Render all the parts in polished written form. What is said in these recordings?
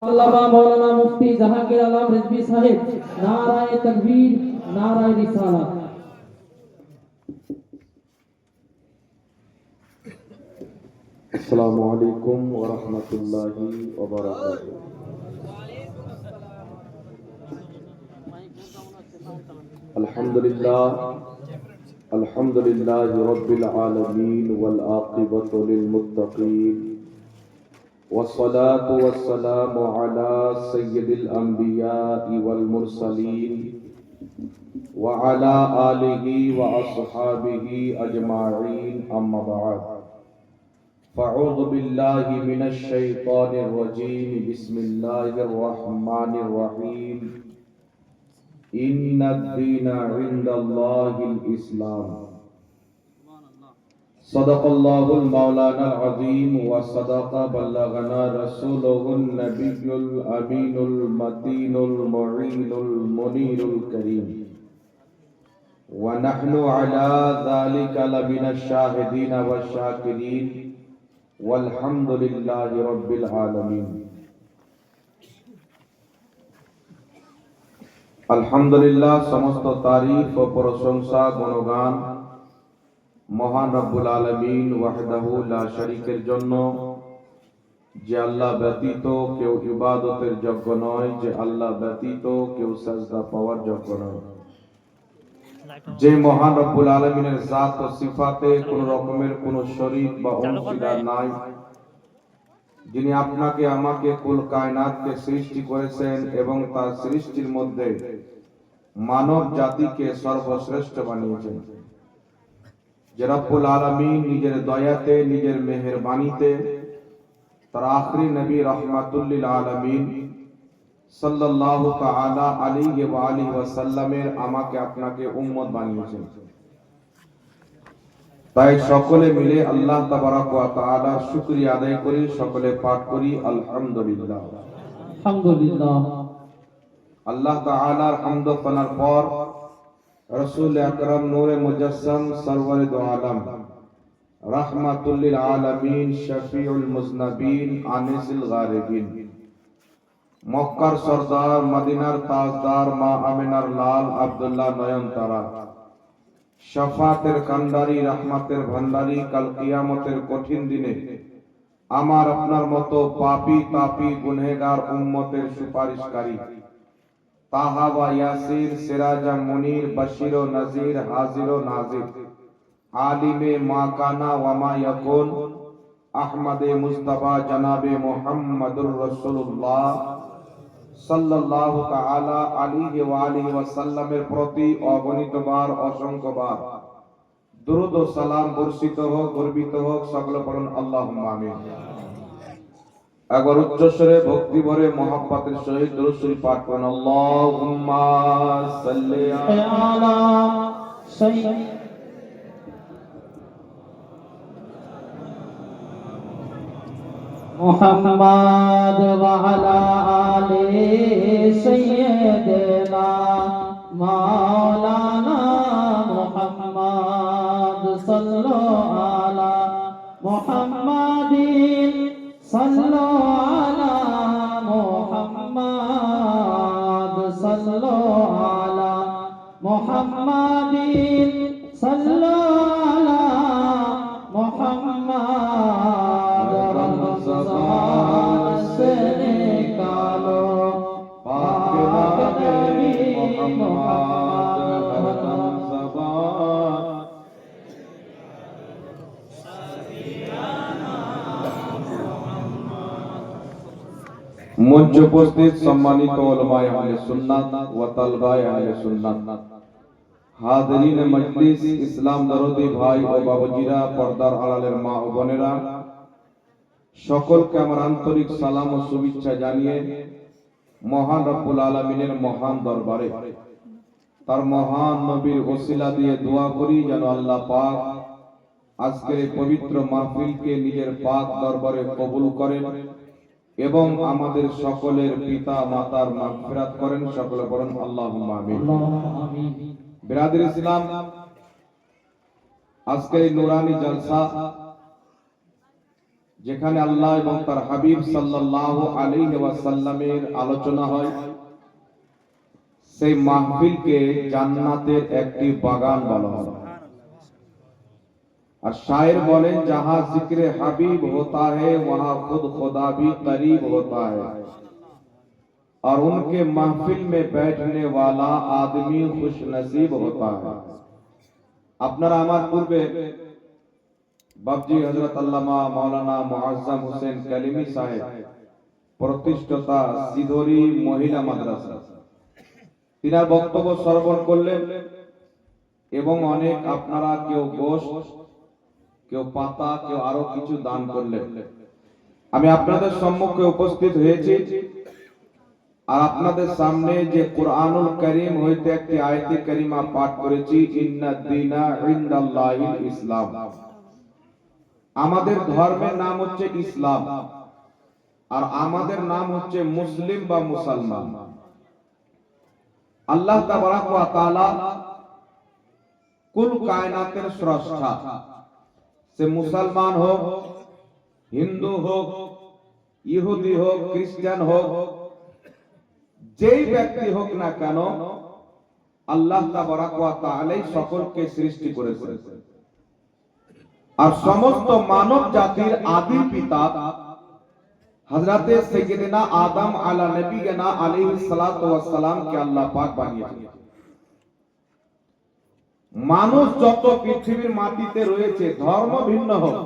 अल्लामा मौलाना मुफ्ती जहांगीर आलम रिजवी साहिब नाराए तकबीर नाराए रिसालत। अस्सलामु अलैकुम व रहमतुल्लाहि व बरकातुहू। अल्हम्दुलिल्लाहि रब्बिल आलमीन वल आक़िबतु लिल मुत्तक़ीन वस्सलातु वस्सलामु अला सय्यिदिल अंबिया'i वल मुरसलीन व अला आलिहि व अस्हाबिहि अजमाईन अम्मा बअद। फ़अऊज़ु बिल्लाहि मिनश शैतानिर रजीम बिस्मिल्लाहिर रहमानिर रहीम। इन्नद-दीना इंदल्लाहिल इस्लाम। सदक़ल्लाहुल मौलानाल अज़ीम व सदक़ बल्लगना रसूलुहुन नबियुल अमीनुल मतीनुल मुईनुल मुनीरुल करीम व नहनु अला ज़ालिका लमिनश शाहिदीन व शाकिरीन वल्हम्दुलिल्लाहि रब्बिल आलमीन। अल्हम्दुलिल्लाह, समस्त तारीफ व प्रशंसा गुणगान মহান রব্বুল আলামিন ওয়াহদাহু লা শারীকের জন্য, যে আল্লাহ ব্যতীত কেউ ইবাদতের যোগ্য নয়, যে আল্লাহ ব্যতীত কেউ সাজদা পাওয়ার যোগ্য নয়, যে মহান রব্বুল আলামিনের জাত ও সিফাতে কোন রকমের কোন শরীক বা অংশীদার নাই, যিনি আপনাকে আমাকে কুল কায়নাতকে সৃষ্টি করেছেন এবং তার সৃষ্টির মধ্যে মানব জাতিকে সর্বশ্রেষ্ঠ বানিয়েছেন, যে রব্বুল আলামিন নিজের দয়াতে নিজের মেহেরবানিতে তার আখরি নবী রাহমাতুল লিল আলামিন সাল্লাল্লাহু তাআলা আলাইহি ওয়া আলিহি ওয়াসাল্লামের আমাকে আপনাকে উম্মত বানিয়েছেন। তাই সকলে মিলে আল্লাহ তাবারক ওয়া তাআলার শুকরিয়া আদায় করি, সকলে পাঠ করি আলহামদুলিল্লাহ। আলহামদুলিল্লাহ। আল্লাহ তাআলার হামদ ও সানার পর रसूल अकरम नूर मुजस्सम सरवर दो आलम रहमतुल लिल आलमीन शफीउल मुज़नबीन आनिसिल गारिबीन मक्कार सरदार मदीनार ताजदार मा आमिनार लाल अब्दुल्लाह नयनतारा शफातेर कांडारी रहमतेर भंडारी कल कियामतेर कठिन दिने आमार आपनार मतो पापी तापी गुनहगार उम्मतेर सुपारिशकारी ताहावा यासीर सिराजा मुनीर बशीरो नजीर हाजिरो नाजिर आलिमे माकाना वमा यकुन अहमदे मुस्तफा जनाबे मुहम्मदुर रसूलुल्लाह सल्लल्लाहु ताआला अलैहि व आलिहि वसल्लमेर प्रति अगणितबार असंख्यबार दुरूद ও সালাম বর্ষিত হোক, গর্বিত হোক, সকলে পড়ুন আল্লাহুম্মা আমিন। একবার উচ্চ স্বরে ভক্তি ভরে মহব্বতের সহিত দুরূদ শরীফ পাঠ করুন। আল্লাহুম্মা সাল্লি আলা সাইয়্যিদ মুহাম্মাদ ওয়া আলা আলি সাইয়্যিদিনা মাওলানা মুহাম্মাদ সাল্লাল্লাহু আলা মুহাম্মাদিন সাল্লাল্লাহু আলা মুহাম্মাদ সাল্লাল্লাহু আলা মুহাম্মাদিন সাল্লাল্লাহু আলা মুহাম্মাদ রমজান সে নিকালো পাক নবী মুহাম্মদ হরদম জবান। মঞ্চ উপস্থিত সম্মানিত উলামায়ে আহলে সুন্নাত ওয়া তালবায়ে আহলে সুন্নাত, হাজিরিন মজলিস, ইসলাম দরদি ভাই ও বাবুজিরা, পর্দার আড়ালের মা ও বোনেরা, সকলকে আমার আন্তরিক সালাম ও শুভেচ্ছা জানিয়ে মহান রব্বুল আলামিনের মহান দরবারে তার মহান নবীর ওসিলা দিয়ে দোয়া করি যেন আল্লাহ পাক আজকের এই পবিত্র মাহফিলকে নিজের পাক দরবারে কবুল করেন এবং আমাদের সকলের পিতা মাতার মাগফিরাত করেন। সকলে বলেন আল্লাহুম্মা আমিন। বিরাদর ইসলাম, আজকের এই নুরানি জলসা যেখানে আল্লাহ এবং তার হাবিব সাল্লাল্লাহু আলাইহি ওয়াসাল্লামের আলোচনা হয়, সেই মাহফিলকে জান্নাতের একটি বাগান বলা হয়। और शायर बोले जहां जिक्र हबीब होता है वहां खुद खुदा भी करीब होता है और उनके महफिल में बैठने वाला आदमी खुश नसीब होता है। আপনারা আমার পূর্বে বাবজি হযরত আল্লামা মাওলানা মুআজ্জম হোসেন কালিমি সাহেব প্রতিষ্ঠাতা সিধরি মহিলা মাদ্রাসা, তিনার বক্তব্য শ্রবণ করলেন এবং অনেক আপনারা কেউ গোশত, কেউ পাতা, কেউ আরো কিছু দান করলেন। আমি আপনাদের সম্মুখে উপস্থিত হয়েছি আর আপনাদের সামনে যে কুরআনুল কারীম হইতে একটি আয়াতে কারিমা পাঠ করেছি, ইন্নাদ দীনা ইনদাল্লাহিল ইসলাম। আমাদের ধর্মের নাম হচ্ছে ইসলাম আর আমাদের নাম হচ্ছে মুসলিম বা মুসলমান। আল্লাহ তাবারাক ওয়া তাআলা কুল কায়নাতের স্রষ্টা। সে মুসলমান হোক, হিন্দু হোক, ইহুদি হোক, খ্রিস্টান হোক, যেই ব্যক্তি হোক না কেন, আল্লাহ তাবারাক ওয়া তাআলা সকলকে সৃষ্টি করেছেন। আর সমস্ত মানব জাতির আদি পিতা হযরতে সাইয়্যিদিনা আদম আলা নবিয়িনা আলাইহিস সালাতু ওয়াস সালাম কে আল্লাহ পাক বানিয়েছেন। মানুষ যত পৃথিবীর মাটিতে রয়েছে, ধর্ম ভিন্ন হোক,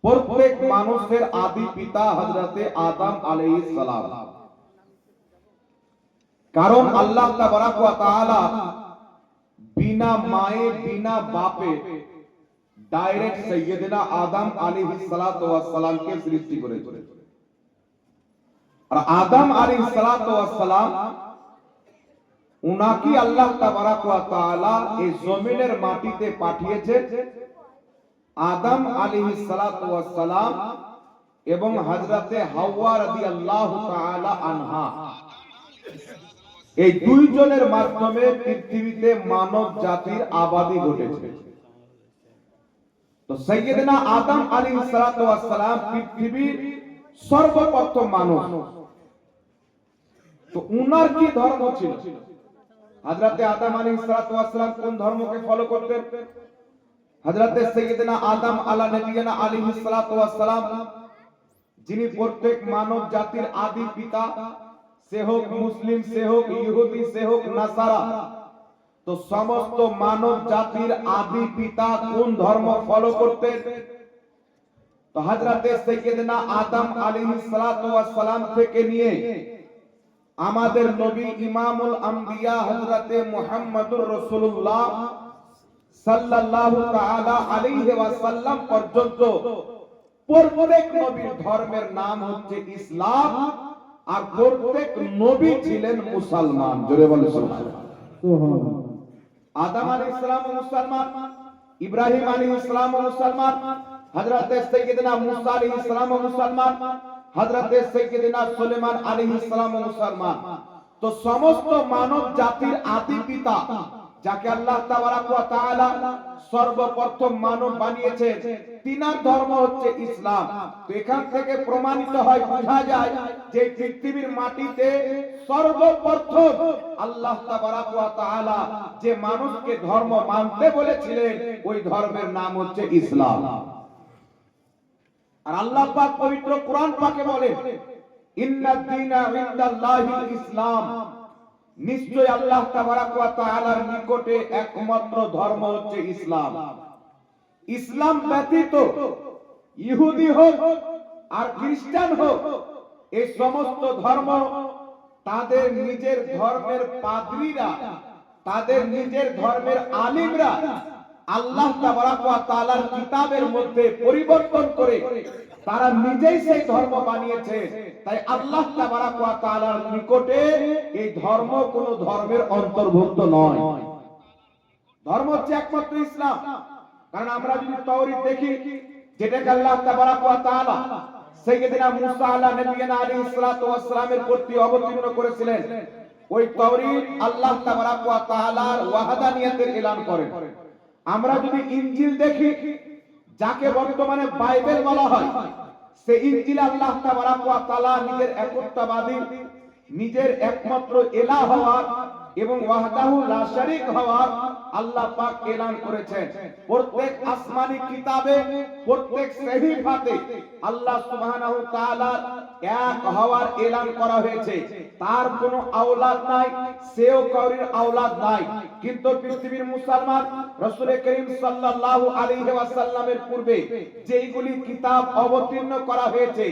প্রত্যেক মানুষের আদি পিতা হযরতে আদম আলাইহিস সালাম। কারণ আল্লাহ তাবারাক ওয়া তাআলা বিনা মায়ে বিনা বাপে ডাইরেক্ট সাইয়্যিদিনা আদম আলাইহিস সালাতু ওয়াস সালামকে সৃষ্টি করেছেন। আর আদম আলাইহিস সালাতু ওয়াস সালাম উনাকি আল্লাহ তাবারাক ওয়া তাআলা এই জমিনের মাটিতে পাঠিয়েছেন। আদম আলাইহিস সালাতু ওয়াস সালাম এবং হযরতে হাওয়া রাদিয়াল্লাহু তাআলা আনহা, এই দুইজনের মাধ্যমে পৃথিবীতে মানব জাতির আবাদি ঘটেছে। তো সাইয়্যিদিনা আদম আলাইহিস সালাতু ওয়াস সালাম পৃথিবীর সর্বপ্রথম মানুষ। তো উনার কি ধর্ম ছিল? হযরতে আদম আলাইহিস সালাতু ওয়াস সালাম কোন ধর্মকে ফলো করতেন? হযরতে সাইয়্যিদিনা আদম আলা নবিয়িনা আলাইহিস সালাতু ওয়াস সালাম, যিনি প্রত্যেক মানব জাতির আদি পিতা, সে হোক মুসলিম, সে হোক ইহুদি, সে হোক নাসারা, তো সমস্ত মানব জাতির আদি পিতা কোন ধর্ম ফলো করতেন? তো হযরতে সাইয়্যিদিনা আদম আলাইহিস সালাতু ওয়াস সালাম থেকে নিয়ে আমাদের নবী ইমামুল আম্বিয়া হযরতে মুহাম্মদুর রাসূলুল্লাহ সাল্লাল্লাহু তাআলা আলাইহি ওয়াসাল্লাম পর্যন্ত প্রত্যেক নবীর ধর্মের নাম হচ্ছে ইসলাম আর প্রত্যেক নবী ছিলেন মুসলমান। জোরে বলে সুবহানাল্লাহ। আদম আলাইহিস সালাম মুসলমান, ইব্রাহিম আলাইহিস সালাম মুসলমান, হযরতে সাইয়্যিদিনা মুসা আলাইহিস সালাম মুসলমান, হযরতে সাইয়্যিদিনা সুলাইমান আলাইহিস সালাম মুসলমান। তো সমস্ত মানব জাতির আদি পিতা, যাকে আল্লাহ তাবারাক ওয়া তাআলা সর্বপ্রথম মানব বানিয়েছেন, তিনার ধর্ম হচ্ছে ইসলাম। তো এখান থেকে প্রমাণিত হয়, বোঝা যায় যে পৃথিবীর মাটিতে সর্বপ্রথম আল্লাহ তাবারাক ওয়া তাআলা যে মানুষকে ধর্ম মানতে বলেছিলেন, ওই ধর্মের নাম হচ্ছে ইসলাম। আর আল্লাহ পাক পবিত্র কোরআন পাকে বলেন, ইন্নাদ দীনা ইনদাল্লাহিল ইসলাম, নিশ্চয় আল্লাহ তাবারাক ওয়া তাআলার নিকটে একমাত্র ধর্ম হচ্ছে ইসলাম। ইসলাম ব্যতীত ইহুদি হোক আর খ্রিস্টান হোক, এই সমস্ত ধর্ম তাদের নিজের ধর্মের পাদ্রীরা, তাদের নিজের ধর্মের আলিমরা আল্লাহ তাবারাক ওয়া তাআলার কিতাবের মধ্যে পরিবর্তন করে তারা নিজেই সেই ধর্ম বানিয়েছে। তাই আল্লাহ তাবারাক ওয়া তাআলার নিকটে এই ধর্ম কোন ধর্মের অন্তর্ভুক্ত নয়। ধর্ম হচ্ছে একমাত্র ইসলাম। কারণ আমরা যদি তাওরীত দেখি, যেটাকে আল্লাহ তাবারাক ওয়া তাআলা সাইয়্যিদিনা মুসা আলা নবিয়িনা আলাইহিস সালাতু ওয়াস সালামের প্রতি অবতীর্ণ করেছিলেন, ওই তাওরীত আল্লাহ তাবারাক ওয়া তাআলার ওয়াহদানিয়তের এলান করেন। আমরা যদি ইনজিল দেখি, যাকে বর্তমানে বাইবেল বলা হয়, সেই ইনজিলে আল্লাহ তাবারাক ওয়া তাআলা নিজের একত্ববাদী, নিজের একমাত্র ইলাহ হওয়ার এবং ওয়াহদাহু লা শারীক হওয়ার আল্লাহ পাক এলান করেছেন। প্রত্যেক আসমানি কিতাবে, প্রত্যেক সহিফাতে আল্লাহ সুবহানাহু ওয়া তাআলার এক হওয়ার এলান করা হয়েছে। তার কোনো আওলাদ নাই, সেও কাউরির আওলাদ নাই। কিন্তু পৃথিবীর মুসলমান রাসূল করিম সাল্লাল্লাহু আলাইহি ওয়াসাল্লামের পূর্বে যেইগুলি কিতাব অবতীর্ণ করা হয়েছে,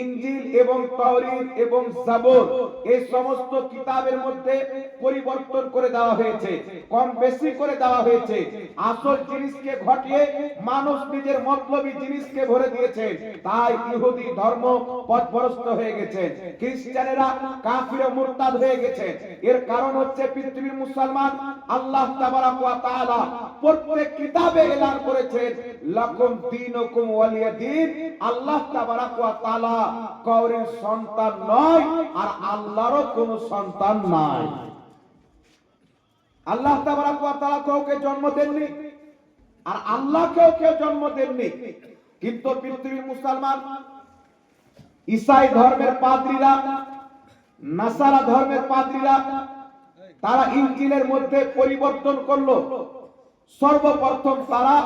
ইনজিল এবং তাওরীত এবং জাবুর, এই সমস্ত কিতাবের মধ্যে পরিবর্তন করে দেওয়া হয়েছে, কম বেশি করে দেওয়া হয়েছে। আসল জিনিসকে ঘটিয়ে মানুষ নিজের মতলবী জিনিসকে ভরে দিয়েছে। তাই ইহুদি ধর্ম পথভ্রষ্ট হয়ে গেছে, খ্রিস্টানেরা কাফির ও মুরতাদ হয়ে গেছে। এর কারণ হচ্ছে পৃথিবীর মুসলমান আল্লাহ তাবারাক ওয়া তাআলা প্রত্যেক কিতাবে এলান করেছেন লাকুম দীনুকুম ওয়ালিয়া দীন। আল্লাহ তাবারাক ওয়া তাআলা কাউরির সন্তান নয়, আর আল্লাহরও কোনো সন্তান নাই। আল্লাহ তাবারাক ওয়া তাআলা কাউকে জন্ম দেননি, আর আল্লাহকেও কেউ জন্ম দেননি। কিন্তু পৃথিবীর মুসলমান ঈসাই ধর্মের পাদ্রীরা, নাসারা ধর্মের পাদ্রীরা, তারা ইনজিলের মধ্যে পরিবর্তন করলো। সর্বপ্রথম তারা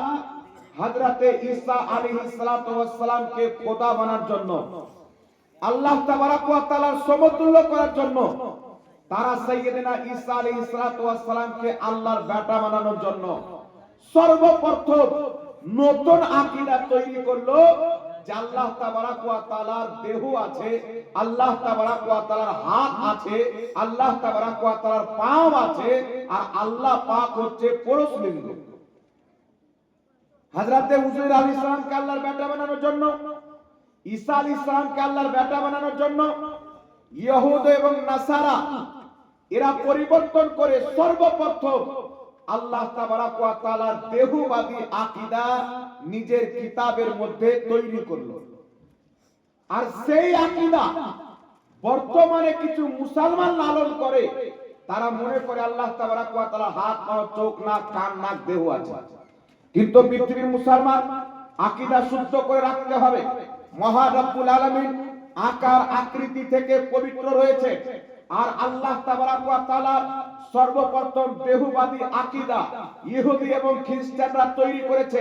হযরতে ঈসা আলাইহিস সালাতু ওয়াস সালামকে খোদা বানার জন্য, আল্লাহ তাবারাক ওয়া তাআলার সমতুল্য করার জন্য, তারা সাইয়্যিদিনা ঈসা আলাইহিস সালাতু ওয়াস সালামকে আল্লাহর বেটা বানানোর জন্য সর্বপ্রথম নতুন আকীদা তৈরি করলো যে আল্লাহ তাবারাক ওয়া তাআলার দেহ আছে, আল্লাহ তাবারাক ওয়া তাআলার হাত আছে, আল্লাহ তাবারাক ওয়া তাআলার পা আছে, আর আল্লাহ পাক হচ্ছে পুরুষ লিঙ্গ। হযরতে উযাইর আলাইহিস সালামকে আল্লাহর বেটা বানানোর জন্য, ঈসা আলাইহিস সালামকে আল্লাহর বেটা বানানোর জন্য ইহুদ এবং নাসারা এরা পরিবর্তন করে সর্বপ্রথম আল্লাহ তাবারাক ওয়া তাআলার দেহবাদী আকীদা নিজের কিতাবের মধ্যে তৈরি করলো। আর সেই আকীদা বর্তমানে কিছু মুসলমান লালন করে। তারা মনে করে আল্লাহ তাবারাক ওয়া তাআলা হাত, পা, চোখ, নাক, কান, নাক, দেহ আছে। কিন্তু পৃথিবীর মুসলমান আকীদা শুদ্ধ করে রাখতে হবে। মহান রব্বুল আলামিন আকার আকৃতি থেকে পবিত্র রয়েছে, আর আল্লাহ তাবারাক ওয়া তাআলা সর্বপ্রথম দেহবাদী আকীদা ইহুদি এবং খ্রিস্টানরা তৈরি করেছে,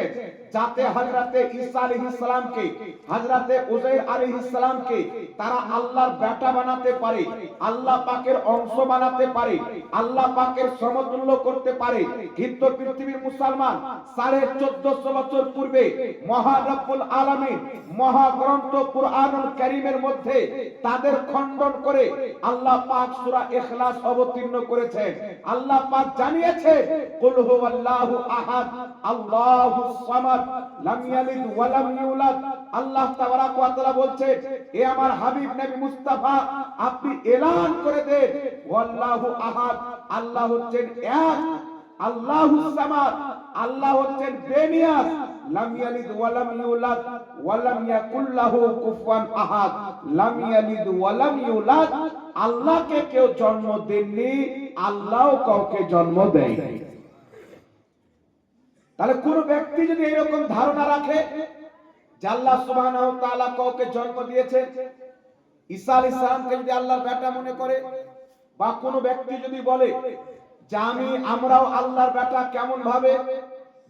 যাতে হযরতে ঈসা আলাইহিস সালামকে, হযরতে উযাইর আলাইহিস সালামকে তারা আল্লাহর বেটা বানাতে পারে, আল্লাহ পাকের অংশ বানাতে পারে, আল্লাহ পাকের সমতুল্য করতে পারে। কিন্তু পৃথিবীর মুসলমান 1450 বছর পূর্বে মহান রব্বুল আলামিন মহাগ্রন্থ কুরআনুল কারীমের মধ্যে তাদের খণ্ডন করে আল্লাহ পাক সূরা ইখলাস অবতীর্ণ করেছেন। আল্লাহ পাক জানিয়েছে কুল হুয়াল্লাহু আহাদ আল্লাহুস সামাদ লাম ইয়ালিদ ওয়া লাম ইউলাদ। আল্লাহ তাবারাক ওয়া তাআলা বলছেন, এ আমার হাবিব নবী মুস্তাফা, আপনি এলান করে দেন ওয়াল্লাহু আহাদ, আল্লাহ হচ্ছেন এক, আল্লাহুস সামাদ, আল্লাহ হচ্ছেন বেনিয়াস, লাম ইয়ালিদ ওয়া লাম ইউলাদ ওয়া লাম ইয়াকুল লাহু কুফুয়ান আহাদ। লাম ইয়ালিদ ওয়া লাম ইউলাদ, আল্লাহকে কেউ জন্ম দেননি, আল্লাহও কাউকে জন্ম দেয়নি। তাহলে কোন ব্যক্তি যদি এরকম ধারণা রাখে যে আল্লাহ সুবহানাহু ওয়া তাআলা কাউকে জন্ম দিয়েছেন, ঈসা আলাইহিস সালামকে যদি আল্লাহর বেটা মনে করে, বা কোন ব্যক্তি যদি বলে যে আমরাও আল্লাহর বেটা, কেমন ভাবে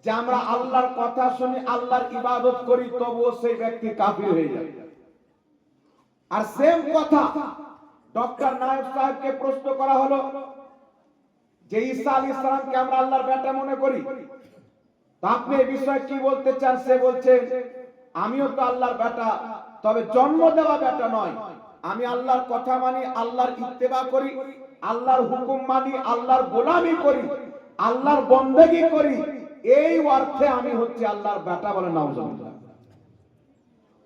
যে আমরা আল্লাহর কথা শুনি, আল্লাহর ইবাদত করি, তবুও সেই ব্যক্তি কাফির হয়ে যায়। আর সেম কথা ডক্টর নায়েব সাহেবকে প্রশ্ন করা হলো যে ঈসা আলাইহিস সালামকে আমরা আল্লাহর বেটা মনে করি, তো আপনি এই বিষয়ে কি বলতে চান? সে বলছে, আমিও তো আল্লাহর বেটা, তবে জন্ম দেওয়া বেটা নয়। আমি আল্লাহর কথা মানি, আল্লাহর ইত্তেবা করি, আল্লাহর হুকুম মানি, আল্লাহর গোলামি করি, আল্লাহর বন্দেগী করি, এই অর্থে আমি হচ্ছে আল্লাহর বেটা। বলে নাউজুবিল্লাহ।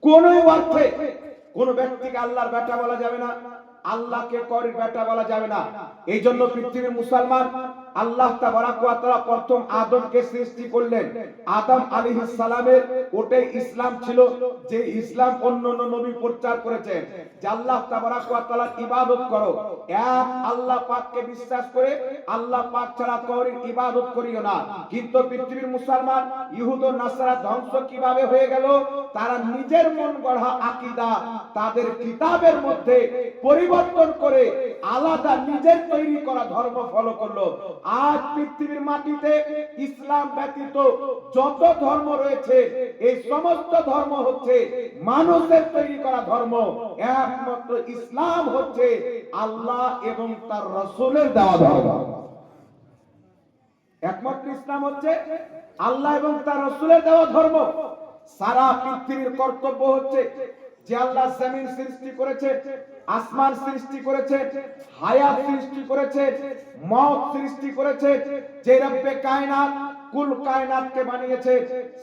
কোন অর্থে কোন ব্যক্তিকে আল্লাহর বেটা বলা যাবে না, আল্লাহকে করির বেটা বলা যাবে না। এই জন্য পৃথিবীর মুসলমান আল্লাহ তাবারাক ওয়া তাআলা প্রথম আদমকে সৃষ্টি করলেন। আদম আলাইহিস সালামের ওটাই ইসলাম ছিল, যে ইসলাম অন্যান্য নবী প্রচার করেছেন যে আল্লাহ তাবারাক ওয়া তাআলার ইবাদত করো, এক আল্লাহ পাককে বিশ্বাস করে আল্লাহ পাক ছাড়া কারোর ইবাদত করিও না। কিন্তু পৃথিবীর মুসলমান, ইহুদ ও নাসারা ধ্বংস কিভাবে হয়ে গেল? তারা নিজের মন গড়া আকীদা তাদের কিতাবের মধ্যে পরিবর্তন করে আলাদা নিজের তৈরি করা ধর্ম ফলো করলো। আজ পৃথিবীর মাটিতে ইসলাম ব্যতীত যত ধর্ম রয়েছে, এই সমস্ত ধর্ম হচ্ছে মানুষের তৈরি করা ধর্ম। একমাত্র ইসলাম হচ্ছে আল্লাহ এবং তার রাসূলের দেওয়া ধর্ম। একমাত্র ইসলাম হচ্ছে আল্লাহ এবং তার রাসূলের দেওয়া ধর্ম। সারা পৃথিবীর কর্তব্য হচ্ছে যে আল্লাহ জমিন সৃষ্টি করেছে, আসমান সৃষ্টি করেছে, হায়াত সৃষ্টি করেছে, মওত সৃষ্টি করেছে, যে রব্বে কায়নাত কুল কায়নাতকে বানিয়েছে,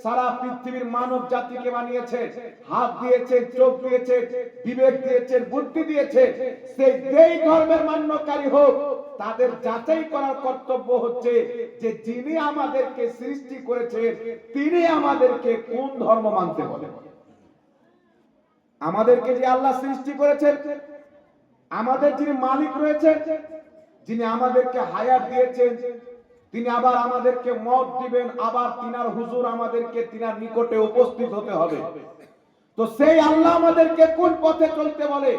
সারা পৃথিবীর মানব জাতিকে বানিয়েছে, হাত দিয়েছে, চোখ দিয়েছে, বিবেক দিয়েছে, বুদ্ধি দিয়েছে, সেই যেই ধর্মের মান্যকারী হোক, তাদের যাচাই করার কর্তব্য হচ্ছে যে যিনি আমাদেরকে সৃষ্টি করেছেন তিনি আমাদেরকে কোন ধর্ম মানতে বলেন। আমাদেরকে যে আল্লাহ সৃষ্টি করেছেন, আমাদের যিনি মালিক রয়েছেন, যিনি আমাদেরকে হায়াত দিয়েছেন, তিনি আবার আমাদেরকে মওত দিবেন, আবার তিনার হুজুর আমাদেরকে তিনার নিকটে উপস্থিত হতে হবে। তো সেই আল্লাহ আমাদেরকে কোন পথে চলতে বলে?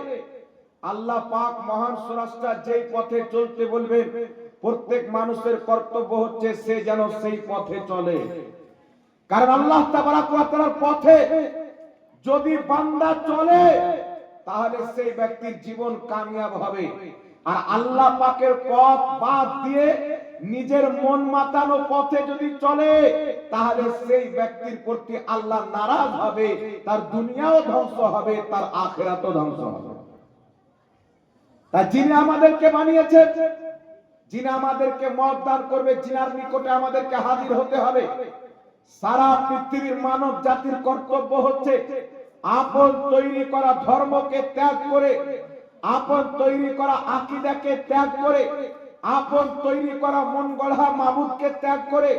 আল্লাহ পাক মহান স্রষ্টা যেই পথে চলতে বলবেন, প্রত্যেক মানুষের কর্তব্য হচ্ছে সে যেন সেই পথে চলে। কারণ আল্লাহ তাবারাক ওয়া তাআলার পথে যদি বান্দা চলে, তাহলে সেই ব্যক্তির জীবন কামিয়াব হবে। আর আল্লাহ পাকের পথ বাদ দিয়ে নিজের মন মাতানো পথে যদি চলে, তাহলে সেই ব্যক্তির প্রতি আল্লাহ নারাজ হবে, তার দুনিয়াও ধ্বংস হবে, তার আখিরাতও ধ্বংস হবে। তাই যিনি আমাদেরকে বানিয়েছেন, যিনি আমাদেরকে মওত দান করবে, যিনার নিকটে আমাদেরকে হাজির হতে হবে, সারা পৃথিবীর মানব জাতির কর্তব্য হচ্ছে আপন তৈরি করা ধর্মকে ত্যাগ করে, আপন তৈরি করা আকীদাকে ত্যাগ করে, আপন তৈরি করা মন গড়া মাবুদকে ত্যাগ করে,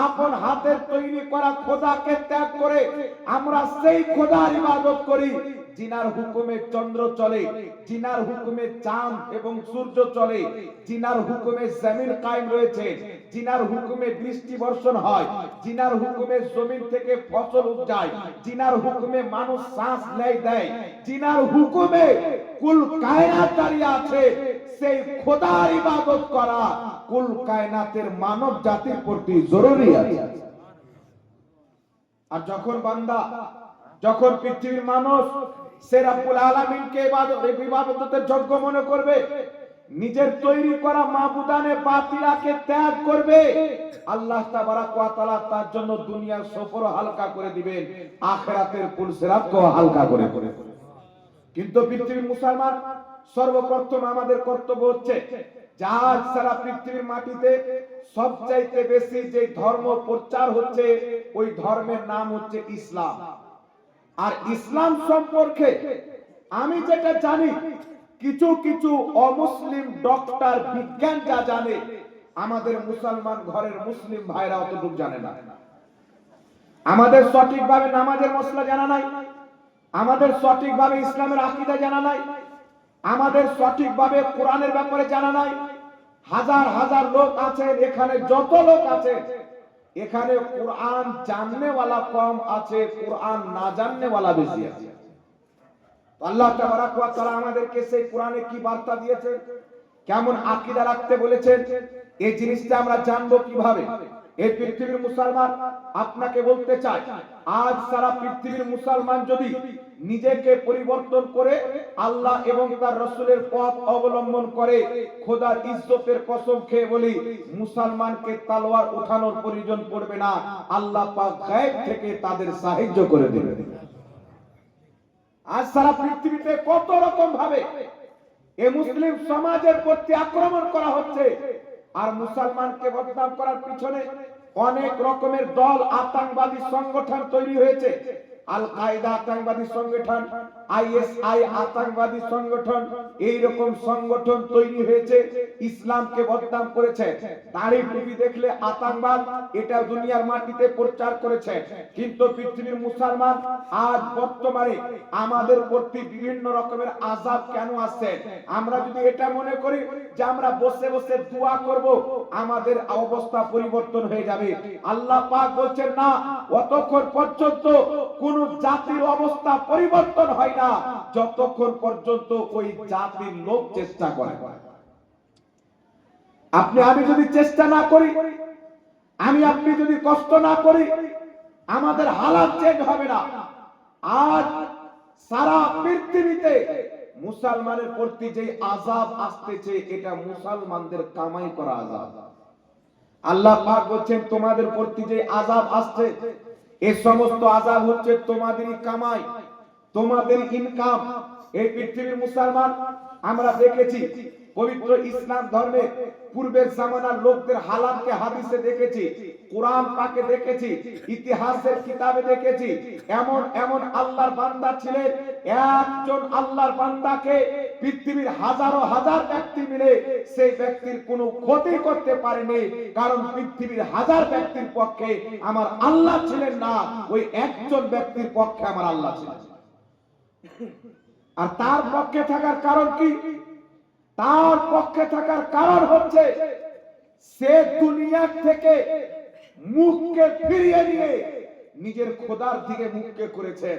আপন হাতের তৈরি করা খোদাকে ত্যাগ করে আমরা সেই খোদার ইবাদত করি जिनार हुकुमे चंद्र चले, जिनार हुकुमे चाँद एवं सूर्य चले, जिनार हुकुमे जमीन कायम रयेछे, जिनार हुकुमे बृष्टि बर्षण हय, जिनार हुकुमे जमीन थेके फसल उपजाय, जिनार हुकुमे मानुष श्वास नेय देय, जिनार हुकुमे कुल कायनात दाঁড়িয়ে আছে, সেই খোদার ইবাদত করা কুল কায়নাতের মানব জাতির প্রতি জরুরি আছে। আর যখন বান্দা, যখন পৃথিবীর মানুষ সে রব্বুল আলামিনকে ইবাদতের যোগ্য মনে করবে, নিজের তৈরি করা মাবুদানে বাতিলাকে ত্যাগ করবে, আল্লাহ তাবারাক ওয়া তাআলা তার জন্য দুনিয়ার সফর হালকা করে দিবেন, আখিরাতের পুলসিরাতকেও হালকা করে করে। কিন্তু পৃথিবীর মুসলমান সর্বপ্রথম আমাদের কর্তব্য হচ্ছে যার সারা পৃথিবীর মাটিতে সবচাইতে বেশি যে ধর্ম প্রচার হচ্ছে ওই ধর্মের নাম হচ্ছে ইসলাম। আর ইসলাম সম্পর্কে আমি যেটা জানি, কিছু কিছু অমুসলিম ডক্টর বিজ্ঞান যা জানে, আমাদের মুসলমান ঘরের মুসলিম ভাইরা অতটুকু জানে না। আমাদের সঠিকভাবে নামাজের মশলা জানা নাই, আমাদের সঠিকভাবে ইসলামের আকীদা জানা নাই, আমাদের সঠিকভাবে কোরআনের ব্যাপারে জানা নাই। হাজার হাজার লোক আছেন এখানে, যত লোক আছে এখানে কোরআন জাননে वाला কম আছে, কোরআন না জাননে वाला বেশি আছে। আল্লাহ তাবারাক ওয়া তাআলা আমাদেরকে সেই কোরআনে কি বার্তা দিয়েছেন, কেমন আকীদা রাখতে বলেছেন, এই জিনিসটা আমরা জানবো কিভাবে? এই পৃথিবীর মুসলমান আপনাকে বলতে চাই, আজ সারা পৃথিবীর মুসলমান যদি নিজেকে পরিবর্তন করে আল্লাহ এবং তার রাসূলের পথ অবলম্বন করে, খোদার ইজ্জতের কসম খেয়ে বলি, মুসলমানকে তলোয়ার উঠানোর প্রয়োজন পড়বে না, আল্লাহ পাক গায়েব থেকে তাদের সাহায্য করে দেবেন। আজ সারা পৃথিবীতে কত রকম ভাবে এই মুসলিম সমাজের প্রতি আক্রমণ করা হচ্ছে, আর মুসলমানকে বদনাম করার পিছনে অনেক রকমের দল, আতঙ্কবাদী সংগঠন তৈরি হয়েছে। আল কায়দা আতঙ্কবাদী সংগঠন, আইএসআই আতঙ্কবাদী সংগঠন, এই রকম সংগঠন তৈরি হয়েছে, ইসলামকে বদনাম করেছে। দাড়ি টুপি দেখলে আতঙ্কবাদ, এটা দুনিয়ার মাটিতে প্রচার করেছে। কিন্তু পৃথিবীর মুসলমান আজ বর্তমানে আমাদের প্রতি বিভিন্ন রকমের আযাব কেন আসছে? আমরা যদি এটা মনে করি যে আমরা বসে বসে দোয়া করব, আমাদের অবস্থা পরিবর্তন হয়ে যাবে। আল্লাহ পাক বলছেন না, অতক্ষণ পর্যন্ত কোন জাতির অবস্থা পরিবর্তন হয় না যতক্ষণ পর্যন্ত ওই জাতির লোক চেষ্টা করে। আমি যদি চেষ্টা না করি, আপনি যদি কষ্ট না করি, আমাদের হালাত চেঞ্জ হবে না। আজ সারা পৃথিবীতে মুসলমানের প্রতি যে আযাব আসতেছে, এটা মুসলমানদের কামাই করা আযাব। আল্লাহ পাক বলছেন তোমাদের প্রতি যে আযাব আসছে, এই সমস্ত আযাব হচ্ছে তোমাদেরই কামাই, তোমাদের ইনকাম। এই পৃথিবীর মুসলমান আমরা দেখেছি, পবিত্র ইসলাম ধর্মে পূর্বের জামানার লোকদের হালাতকে হাদিসে দেখেছি, কোরআন পাকে দেখেছি, ইতিহাসের কিতাবে দেখেছি। এমন এমন আল্লাহর বান্দা ছিলেন, একজন আল্লাহর বান্দাকে পৃথিবীর হাজারো হাজার ব্যক্তি মিলে সেই ব্যক্তির কোনো ক্ষতি করতে পারেনি, কারণ পৃথিবীর হাজার ব্যক্তির পক্ষে আমার আল্লাহ ছিলেন না, ওই একজন ব্যক্তির পক্ষে আমার আল্লাহ ছিলেন। আর তার পক্ষে থাকার কারণ কি? তার পক্ষে থাকার কারণ হচ্ছে সে দুনিয়া থেকে মুখকে ফিরিয়ে নিয়ে নিজের খোদার দিকে মুখকে করেছে,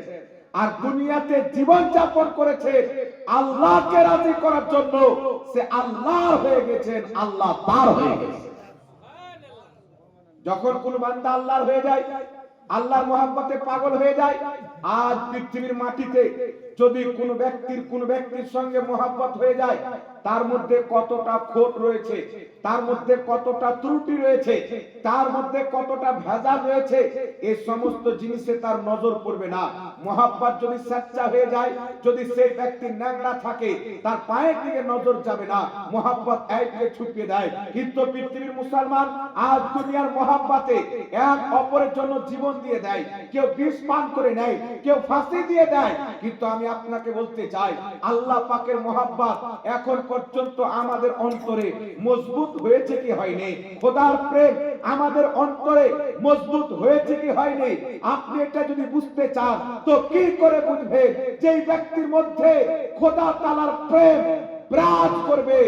আর দুনিয়াতে জীবন যাপন করেছে আল্লাহকে রাজি করার জন্য। সে আল্লাহ হয়ে গেছেন, আল্লাহ তার হয়ে গেছে। যখন কোন বান্দা আল্লাহর হয়ে যায়, আল্লাহর মহব্বতে পাগল হয়ে যায়, আজ পৃথিবীর মাটিতে যদি কোনো ব্যক্তির সঙ্গে মহব্বত হয়ে যায়, তার মধ্যে কতটা খোট রয়েছে, তার মধ্যে কতটা ত্রুটি রয়েছে, তার মধ্যে কতটা ভেজাল রয়েছে, এই সমস্ত জিনিসে তার নজর পড়বে না। মহব্বত যদি সচ্চা হয়ে যায়, যদি সেই ব্যক্তি ন্যাংরা থাকে, তার পায়ের দিকে নজর যাবে না, মহব্বত এককে ছুপিয়ে দেয়। কিন্তু পৃথিবীর মুসলমান আজ দুনিয়ার মহব্বতে এক অপরের জন্য জীবন দিয়ে দেয়, কেউ বিষ পান করে নেয়, কেউ ফাঁসি দিয়ে দেয়। কিন্তু আমি আপনাকে বলতে চাই, আল্লাহ পাকের মহব্বত এখন পর্যন্ত আমাদের অন্তরে মজবুত হয়েছে কি হয়নি? খোদার প্রেম আমাদের অন্তরে মজবুত হয়েছে কি হয়নি? আপনি এটা যদি বুঝতে চান, তো কি করে বুঝবেন যে ব্যক্তির মধ্যে খোদা তাআলার প্রেম বিরাজ করবে?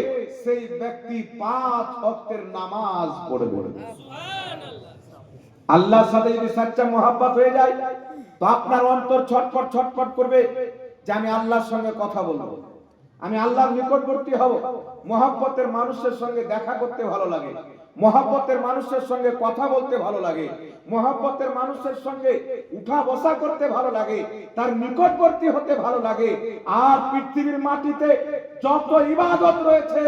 সেই ব্যক্তি 5 ওয়াক্তের নামাজ পড়বে। আল্লাহর সাথে যদি সচ্চা মহব্বত হয়ে যায়, তো আপনার অন্তর ছটফট ছটফট করবে যে আমি আল্লাহর সঙ্গে কথা বলবো, আমি আল্লাহর নিকটবর্তী হব। মহব্বতের মানুষের সঙ্গে দেখা করতে ভালো লাগে, মহব্বতের মানুষের সঙ্গে কথা বলতে ভালো লাগে, মহব্বতের মানুষের সঙ্গে উঠা বসা করতে ভালো লাগে, তার নিকটবর্তী হতে ভালো লাগে। আর পৃথিবীর মাটিতে যত ইবাদত রয়েছে,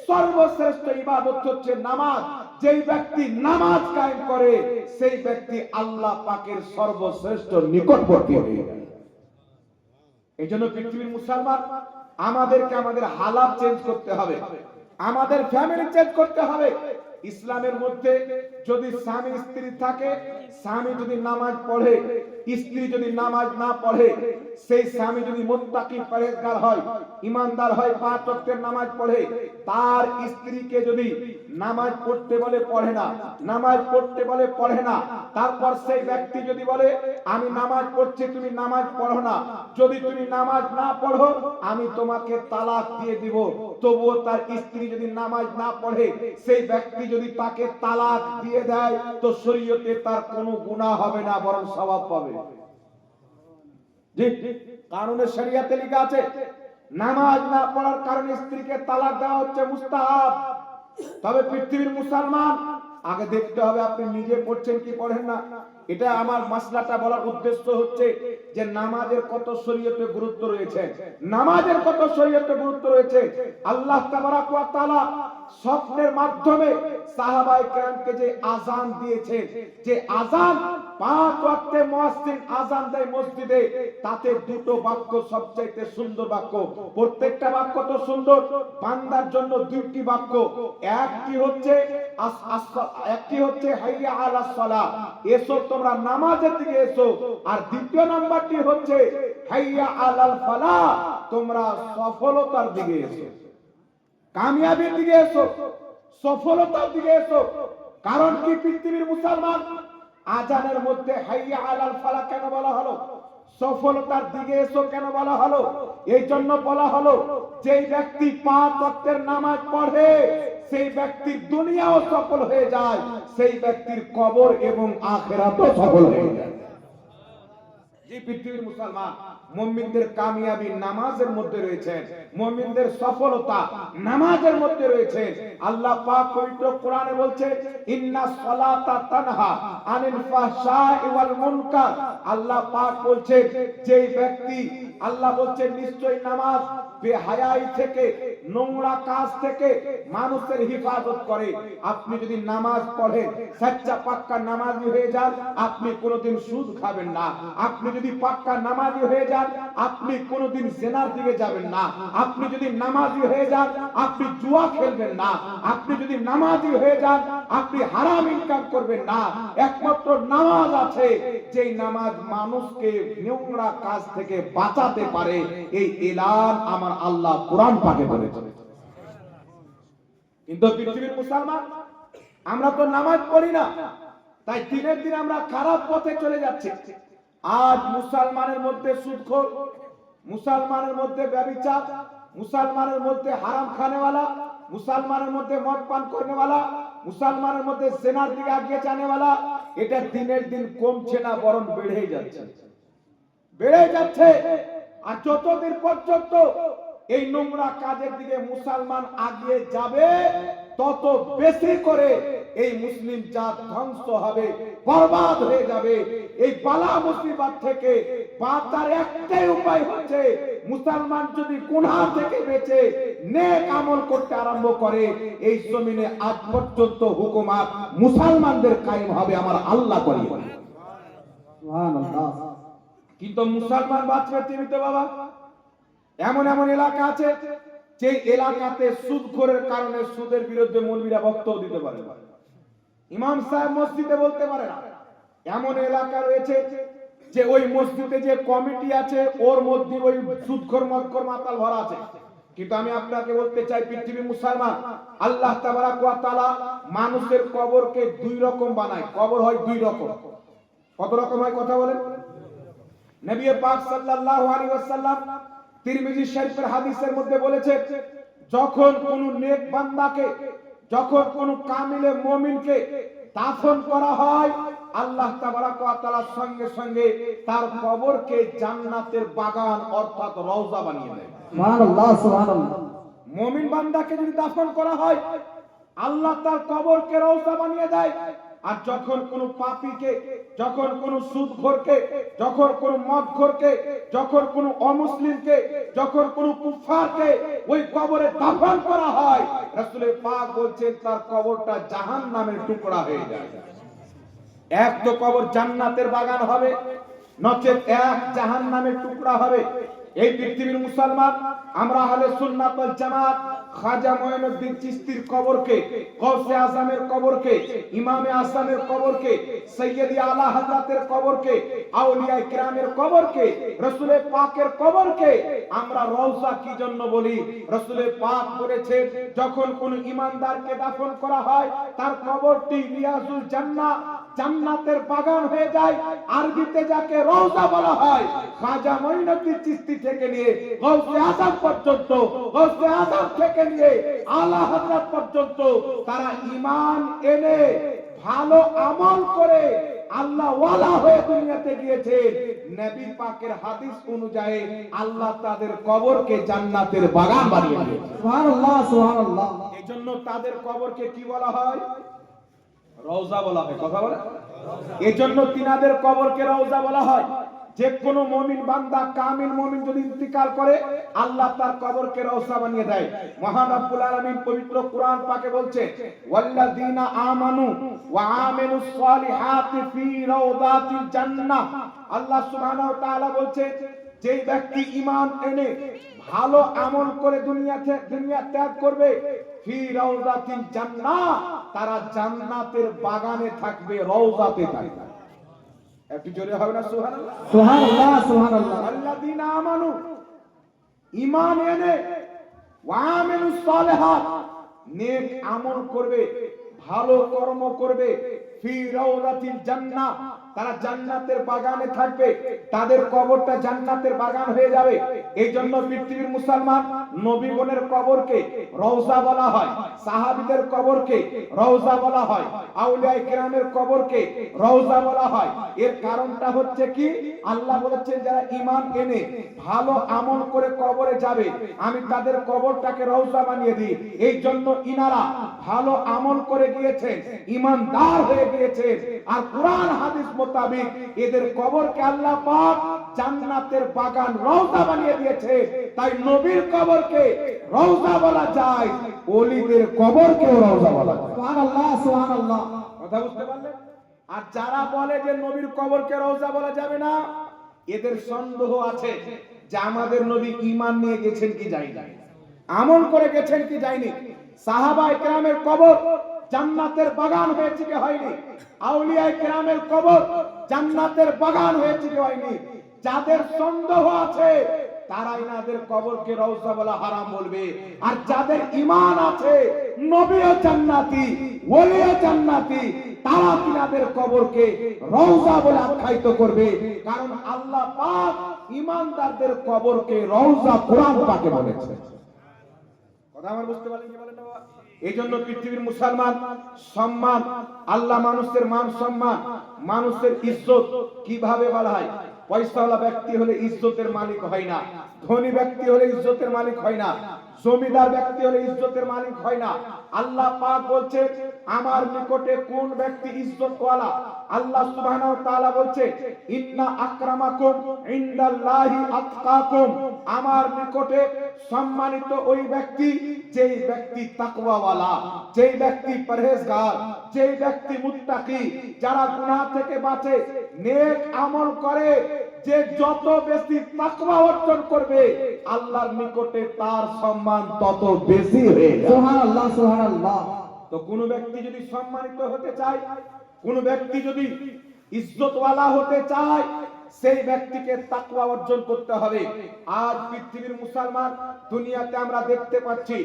সর্বশ্রেষ্ঠ ইবাদত হচ্ছে নামাজ। যেই ব্যক্তি নামাজ কায়েম করে, সেই ব্যক্তি আল্লাহ পাকের সর্বশ্রেষ্ঠ নিকটবর্তী হয়ে যায়। এই জন্য পৃথিবীর মুসলমান আমাদেরকে আমাদের হালাত চেঞ্জ করতে হবে, আমাদের ফ্যামিলি চেঞ্জ করতে হবে। ইসলামের মধ্যে যদি স্বামী স্ত্রী থাকে, স্বামী যদি নামাজ পড়ে, স্ত্রী যদি নামাজ না পড়ে, সেই স্বামী যদি মুত্তাকি পরহেজগার হয়, ঈমানদার হয়, 5 ওয়াক্তের নামাজ পড়ে, তার স্ত্রীকে যদি নামাজ পড়তে বলে পড়ে না, নামাজ পড়তে বলে পড়ে না, তারপর সেই ব্যক্তি যদি বলে আমি নামাজ পড়ছি, তুমি নামাজ পড়ো না, যদি তুমি নামাজ না পড়ো আমি তোমাকে তালাক দিয়ে দিব, তবুও তার স্ত্রী যদি নামাজ না পড়ে, সেই ব্যক্তি যদি তাকে তালাক দিয়ে দেয়, তো শরীয়তে তার কোনো গুনাহ হবে না, বরং সওয়াব পাবে। জি, কানুনে শরিয়াতে লেখা আছে, নামাজ না পড়ার কারণে স্ত্রীকে তালাক দেওয়া হচ্ছে মুস্তাহাব। তবে পৃথিবীর মুসলমান আগে দেখতে হবে আপনি নিজে পড়ছেন কি পড়েন না। এটা আমার মাসলাটা বলার উদ্দেশ্য হচ্ছে যে নামাজের কত শরীয়তে গুরুত্ব রয়েছে, নামাজের কত শরীয়তে গুরুত্ব রয়েছে। আল্লাহ তাবারাক ওয়া তাআলা স্বপ্নের মাধ্যমে সাহাবায়ে কেরামকে যে আযান দিয়েছে, যে আযান 5 ওয়াক্তে মুয়াজ্জিন আযান দেয় মসজিদে, তাতে দুটো বাক্য সবচেয়ে সুন্দর বাক্য। প্রত্যেকটা বাক্য তো সুন্দর, বান্দার জন্য দুইটি বাক্য। একটি হচ্ছে হাইয়া আলাস সালাহ, এসো তোমরা নামাজের দিকে এসো, আর দ্বিতীয় নাম্বারটি হচ্ছে হাইয়া আলাল ফালাহ, তোমরা সফলতার দিকে এসো, কামিয়াবির দিকে এসো, সফলতার দিকে এসো। কারণ কি পৃথিবীর মুসলমান, আজানের মধ্যে হাইয়া আলাল ফালাহ কেন বলা হলো, সফলতার দিকে এসো কেন বলা হলো? এই জন্য বলা হলো, যেই ব্যক্তি 5 ওয়াক্তের নামাজ পড়ে সেই ব্যক্তির দুনিয়াও সফল হয়ে যায়, সেই ব্যক্তির কবর এবং আখিরাতও সফল হয়ে যায়। যে পৃথিবীর মুসলমান, মুমিনদের কামিয়াবি নামাজের মধ্যে রয়েছে, মুমিনদের সফলতা নামাজের মধ্যে রয়েছে। আল্লাহ পাক পবিত্র কোরআনে বলছে, ইন্নাস সালাতা তানহা আনিল ফাহশাই ওয়াল মুনকার। আল্লাহ পাক বলছে, যেই ব্যক্তি, আল্লাহ বলছে নিশ্চয়ই নামাজ বেহায়াই থেকে, নোংরা কাজ থেকে মানুষের হিফাজত করে। আপনি যদি নামাজ পড়েন, সচ্চা পাক্কা নামাজি হয়ে যান, আপনি কোনোদিন সুদ খাবেন না। আপনি যদি পাক্কা নামাজি হয়ে যান, আপনি কোনোদিন জিনার দিকে যাবেন না। আপনি যদি নামাজি হয়ে যান, আপনি জুয়া খেলবেন না। আপনি যদি নামাজি হয়ে যান, আপনি হারাম ইনকাম করবেন না। একমাত্র নামাজ আছে, যেই নামাজ মানুষকে নোংরা কাজ থেকে বাঁচাতে পারে। এই এলান আমার আল্লাহ কোরআন পাকে বলেছেন। কিন্তু পৃথিবীর মুসলমান, আমরা তো নামাজ পড়ি না, তাই দিনের দিন আমরা খারাপ পথে চলে যাচ্ছি। আজ মুসলমানের মধ্যে সুদখোর, মুসলমানের মধ্যে ব্যভিচার, মুসলমানের মধ্যে হারাম খানেওয়ালা, মুসলমানের মধ্যে মদ পান করনেওয়ালা, মুসলমানের মধ্যে জিনার দিকে এগিয়ে যানেওয়ালা, এটা দিনের দিন কমছে না, বরং বেড়েই যাচ্ছে, বেড়ে যাচ্ছে। আর যতদিন পর্যন্ত এই নোংরা কাজের দিকে মুসলমান আগিয়ে যাবে, তত বেশি করে এই মুসলিম জাত ধ্বংস হবে, বরবাদ হয়ে যাবে। এই বালা মুসিবত থেকে বাঁচার একটাই উপায় হচ্ছে, মুসলমান যদি গুনাহ থেকে বেঁচে নেক আমল করতে আরম্ভ করে, এই জমিনে আজ পর্যন্ত হুকুমত মুসলমানদের কায়েম হবে, আমার আল্লাহ করিয়ে। সুবহানাল্লাহ। কিন্তু মুসলমান বাঁচবে টিভিতে বাবা। এমন এমন এলাকা আছে, যে এলাকাতে সুদখোরের কারণে সুদের বিরুদ্ধে মৌলবীরা বক্তব্য দিতে পারে না, ইমাম সাহেব মসজিদে বলতে পারে না। এমন এলাকা রয়েছে যে ওই মসজিদে যে কমিটি আছে, ওর মধ্যে ওই সুদখোর মদখোর মাতাল ভরা আছে। কিন্তু আমি আপনাকে বলতে চাই, পৃথিবীর মুসলমান, আল্লাহ তাবারাক ওয়া তাআলা মানুষের কবরকে 2 রকম বানায়। কবর হয় 2 রকম। কত রকম হয় কথা বলেন? নবী পাক সাল্লাল্লাহু আলাইহি ওয়াসাল্লাম তিরমিজি শরীফের হাদিসের মধ্যে বলেছে, যখন কোন নেক বান্দাকে, যখন কোন কামিলে মুমিনকে দাফন করা হয়, আল্লাহ তাবারাক ওয়া তাআলার সঙ্গে সঙ্গে তার কবরকে জান্নাতের বাগান অর্থাৎ রওজা বানিয়ে দেয়। সুবহানাল্লাহ, সুবহানাল্লাহ। মুমিন বান্দাকে যদি দাফন করা হয়, আল্লাহ তার কবরকে রওজা বানিয়ে দেয়। আর যখন কোন পাপীকে, যখন কোন সুদখোরকে, যখন কোন মদখোরকে, যখন কোন অমুসলিমকে, যখন কোন কুফারকে ওই কবরে দাফন করা হয়, রাসূল পাক বলছেন তার কবরটা জাহান্নামের টুকরা হয়ে যায়। এক তো কবর জান্নাতের বাগান হবে, নচেত এক জাহান্নামের টুকরা হবে। এই পৃথিবীর মুসলমান, আমরা আহলে সুন্নাত ওয়াল জামাত খাজা মঈনুদ্দিন চিশতির কবরকে, গৌসে আজমের কবরকে, ইমামে আজমের কবরকে, সৈয়দি আলা হযরতের কবরকে, আউলিয়া কিরামের কবরকে, রাসূল পাকের কবরকে আমরা রওজা কি জন্য বলি? রাসূল পাক বলেছেন, যখন কোন ঈমানদারকে দাফন করা হয়, তার কবরটি রিয়াজুল জান্নাহ, জান্নাতের বাগান হয়ে যায়। আরবিতে যাকে রওজা বলা হয়, খাজা মঈনুদ্দিন চিশতি থেকে নিয়ে গৌসে আজম পর্যন্ত, গৌসে আজম থেকে নিয়ে আলা হযরত পর্যন্ত তারা ঈমান এনে ভালো আমল করে আল্লাহ ওয়ালা হয়ে দুনিয়াতে গিয়েছে। নবী পাকের হাদিস অনুযায়ী আল্লাহ তাদের কবরকে জান্নাতের বাগান বানিয়ে দিয়েছে। সুবহানাল্লাহ, সুবহানাল্লাহ। এজন্য তাদের কবরকে কি বলা হয়? রওজা বলা হয়। কথা বলে, এজন্য তিনাদের কবরকে রওজা বলা হয়। যে কোনো মুমিন বান্দা, কামিল মুমিন যদি ইন্তিকাল করে, আল্লাহ তার কবরকে রওজা বানিয়ে দেয়। মহান রব্বুল আলামিন পবিত্র কোরআন পাকে বলছে, ওয়াল্লাযীনা আমানু ওয়া আমিলুস সালিহাতি ফি রাওদাতিল জান্নাহ। আল্লাহ সুবহানাহু ওয়া তাআলা বলছে, যেই ব্যক্তি ঈমান এনে ভালো আমল করে দুনিয়া ত্যাগ করবে, ফি রাওদাতিল জান্নাহ, তারা জান্নাতের বাগানে থাকবে, রওজাতে থাকবে। একটু জোরে হবে না সুবহানাল্লাহ? সুবহানাল্লাহ সুবহানাল্লাহ। আল্লাযীনা আমানু, ঈমান এনে, ওয়া আমিলুস সালিহাত, নেক আমল করবে, ভালো কর্ম করবে, ফি রাউদাতিল জান্নাহ, তারা জান্নাতের বাগানে থাকবে, তাদের কবরটা জান্নাতের বাগান হয়ে যাবে। এই জন্য পৃথিবীর মুসলমান নবীগণের কবরকে রওজা বলা হয়, সাহাবীদের কবরকে রওজা বলা হয়, আউলিয়া কিরামের কবরকে রওজা বলা হয়। এর কারণটা হচ্ছে কি, আল্লাহ বলেছেন যারা ঈমান এনে ভালো আমল করে কবরে যাবে, আমি তাদের কবরটাকে রওজা বানিয়ে দিই। এই জন্য ইনারা ভালো আমল করে গিয়েছেন, ঈমানদার হয়ে গিয়েছেন, আর কুরআন হাদিস মোতাবেক এদের কবরকে আল্লাহ পাক জান্নাতের বাগান রওজা বানিয়ে দিয়েছে। তাই নবীর কবরকে রওজা বলা যায়, ওলিদের কবরকেও রওজা বলা যায়। সুবহানাল্লাহ সুবহানাল্লাহ। কথা বুঝতে পারলেন? আর যারা বলে যে নবীর কবরকে রওজা বলা যাবে না, এদের সন্দেহ আছে যে আমাদের নবী ঈমান নিয়ে গেছেন কি যায়নি, আমল করে গেছেন কি যায়নি। সাহাবায়ে কেরামের কবর জান্নাতের বাগান হয়েছে কি হয়নি? আউলিয়া কেরামের কবর জান্নাতের বাগান হয়েছে কি হয়নি? যাদের সন্দেহ আছে তারা ইনাদের কবরকে রওজা বলা হারাম বলবে, আর যাদের ঈমান আছে নবীও জান্নাতি, ওলিও জান্নাতি, তারা তিনাদের কবরকে রওজা বলে আখ্যায়িত করবে। কারণ আল্লাহ পাক ঈমানদারদের কবরকে রওজা কোরআন পাকে বলেছে। কথা আমার বুঝতে পারলেন কি বলেন না? এই জন্য পৃথিবীর মুসলমান সম্মান, আল্লাহ মানুষের মান সম্মান, মানুষের ইজ্জত কিভাবে বাড়ায়? পয়সাওয়ালা ব্যক্তি হলে ইজ্জতের মালিক হয় না, ধনী ব্যক্তি হলে ইজ্জতের মালিক হয় না, জমিদার ব্যক্তি হলে ইজ্জতের মালিক হয় না। আল্লাহ পাক বলছেন আমার নিকটে কোন ব্যক্তি ইজ্জতওয়ালা? আল্লাহ সুবহানাহু ওয়া তাআলা বলছেন ইন্না আকরামাকুম ইনদাল্লাহি আতকাকুম, আমার নিকটে সম্মানিত ওই ব্যক্তি যেই ব্যক্তি তাকওয়াওয়ালা, যেই ব্যক্তি পরহেজগার, যেই ব্যক্তি মুত্তাকি, যারা গুনাহ থেকে বাঁচে, নেক আমল করে, যে যত বেশি তাকওয়া অর্জন করবে আল্লাহর নিকটে তার সম্মান তত বেশি হয়ে যাবে। সুবহানাল্লাহ সুবহানাল্লাহ। তো কোন ব্যক্তি যদি সম্মানিত হতে চায়, কোন ব্যক্তি যদি ইজ্জতওয়ালা হতে চায়, সেই ব্যক্তিকে তাকওয়া অর্জন করতে হবে। আজ পৃথিবীর মুসলমান দুনিয়াতে আমরা দেখতে পাচ্ছি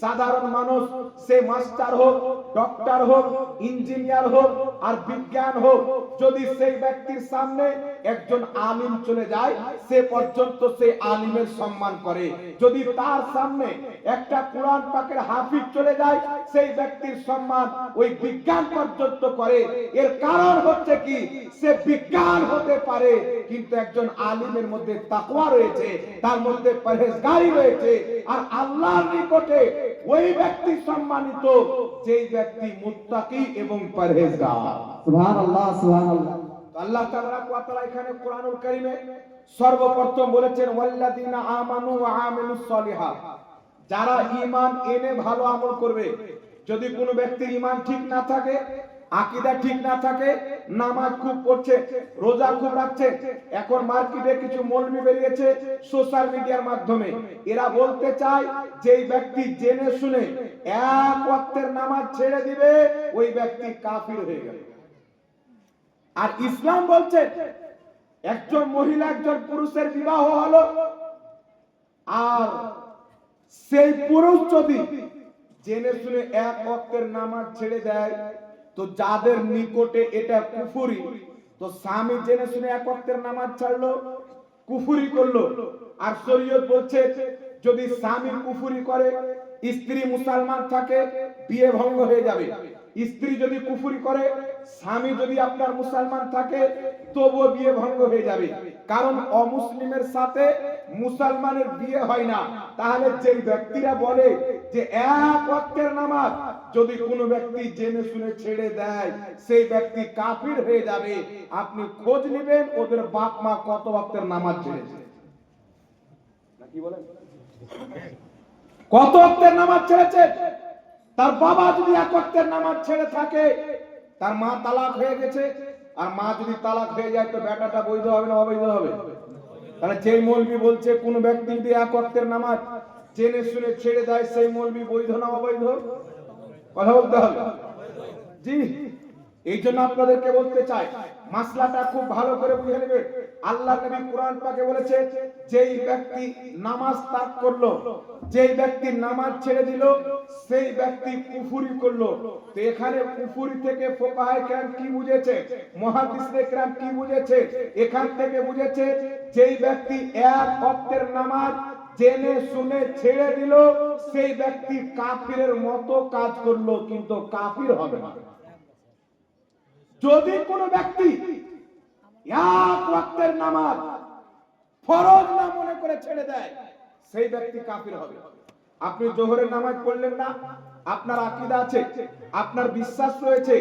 সাধারণ মানুষ, সে মাস্টার হোক, ডক্টর হোক, ইঞ্জিনিয়ার হোক আর বিজ্ঞান হোক, যদি সেই ব্যক্তির সামনে একজন আলিম চলে যায় সে পর্যন্ত সেই আলিমের সম্মান করে। যদি তার সামনে একটা কোরআন পাকের হাফিজ চলে যায় সেই ব্যক্তির সম্মান ওই বিজ্ঞান পর্যন্ত করে। এর কারণ হচ্ছে কি, সে বিজ্ঞান হতে পারে কিন্তু একজন আলিমের মধ্যে তাকওয়া রয়েছে, তার মধ্যে পরহেজগারি রয়েছে, আর আল্লাহর নিকটে ওই ব্যক্তি সম্মানিত যেই ব্যক্তি মুত্তাকি এবং পরহেজগার। সুবহানাল্লাহ সুবহানাল্লাহ। আল্লাহ তাবারাক ওয়া তাআলা এখানে কোরআনুল কারীমে সর্বপ্রথম বলেছেন ওয়াল্লাযিনা আমানু ওয়া আমিলুস সলিহাত, যারা ঈমান এনে ভালো আমল করবে। যদি কোনো ব্যক্তির ঈমান ঠিক না থাকে, আকীদা ঠিক না থাকে, নামাজ খুব পড়ছে, রোজা খুব রাখছে, এখন মার্কেটে কিছু মৌলবি বেরিয়েছে সোশ্যাল মিডিয়ার মাধ্যমে, এরা বলতে চায় যে এই ব্যক্তি জেনে শুনে এক ওয়াক্তের নামাজ ছেড়ে দিবে, ওই ব্যক্তি কাফির হয়ে গেল। আর ইসলাম বলছে একজন মহিলা একজন পুরুষের বিবাহ হলো, আর সেই পুরুষ যদি জেনে শুনে এক ওয়াক্তের নামাজ ছেড়ে দেয়, তো যাদের নিকটে এটা কুফরি, তো স্বামী জেনে শুনে এক ওয়াক্তের নামাজ ছাড়লো, কুফরি করলো। আর শরীয়ত বলছে যদি স্বামী কুফরি করে, স্ত্রী মুসলমান থাকে, বিয়ে ভঙ্গ হয়ে যাবে। স্ত্রী যদি কুফরি করে, স্বামী যদি আপনার মুসলমান থাকে, তবুও বিয়ে ভঙ্গ হয়ে যাবে। কারণ অমুসলিমের সাথে মুসলমানের বিয়ে হয় না। তাহলে যেই ব্যক্তিরা বলে যে এক ওয়াক্তের নামাজ যদি কোনো ব্যক্তি জেনে শুনে ছেড়ে দেয় সেই ব্যক্তি কাফির হয়ে যাবে, আপনি খোঁজ নেবেন ওদের বাপ মা কত ওয়াক্তের নামাজ ছেড়েছে, নাকি বলেন কত ওয়াক্তের নামাজ ছেড়েছে। তার বাবা যদি এক ওয়াক্তের নামাজ ছেড়ে থাকে, তার মা তালাক হয়ে গেছে, আর মা যদি তালাক হয়ে যায় তো বেটাটা বৈধ হবে না অবৈধ হবে? তাহলে যেই মৌলবি বলছে কোন ব্যক্তি যদি এক ওয়াক্তের নামাজ জেনে শুনে ছেড়ে দেয় সেই মৌলবি বৈধ না অবৈধ? কথা বলতে হবে। জি, এই জন্য আপনাদেরকে বলতে চাই, মাসলাটা খুব ভালো করে বুঝে নেবেন। আল্লাহ নবী কোরআন পাকে বলেছে, যেই ব্যক্তি নামাজ ত্যাগ করলো, যেই ব্যক্তি নামাজ ছেড়ে দিল, সেই ব্যক্তি কুফরি করলো। তো এখানে কুফরি থেকে ফুকাহায়ে কেরাম কি বুঝেছে, মুহাদ্দিসে কেরাম কি বুঝেছে? এখান থেকে বুঝেছে যেই ব্যক্তি এক ওয়াক্তের নামাজ জেনে শুনে ছেড়ে দিল, সেই ব্যক্তি কাফিরের মতো কাজ করলো, কিন্তু কাফির হবে না। যদি কোনো ব্যক্তি এক ওয়াক্তের নামাজ ফরজ না মনে করে ছেড়ে দেয়, সেই ব্যক্তি কাফির হবে। আপনি জোহরের নামাজ পড়লেন না, আপনার আকীদা আছে, আপনার বিশ্বাস রয়েছে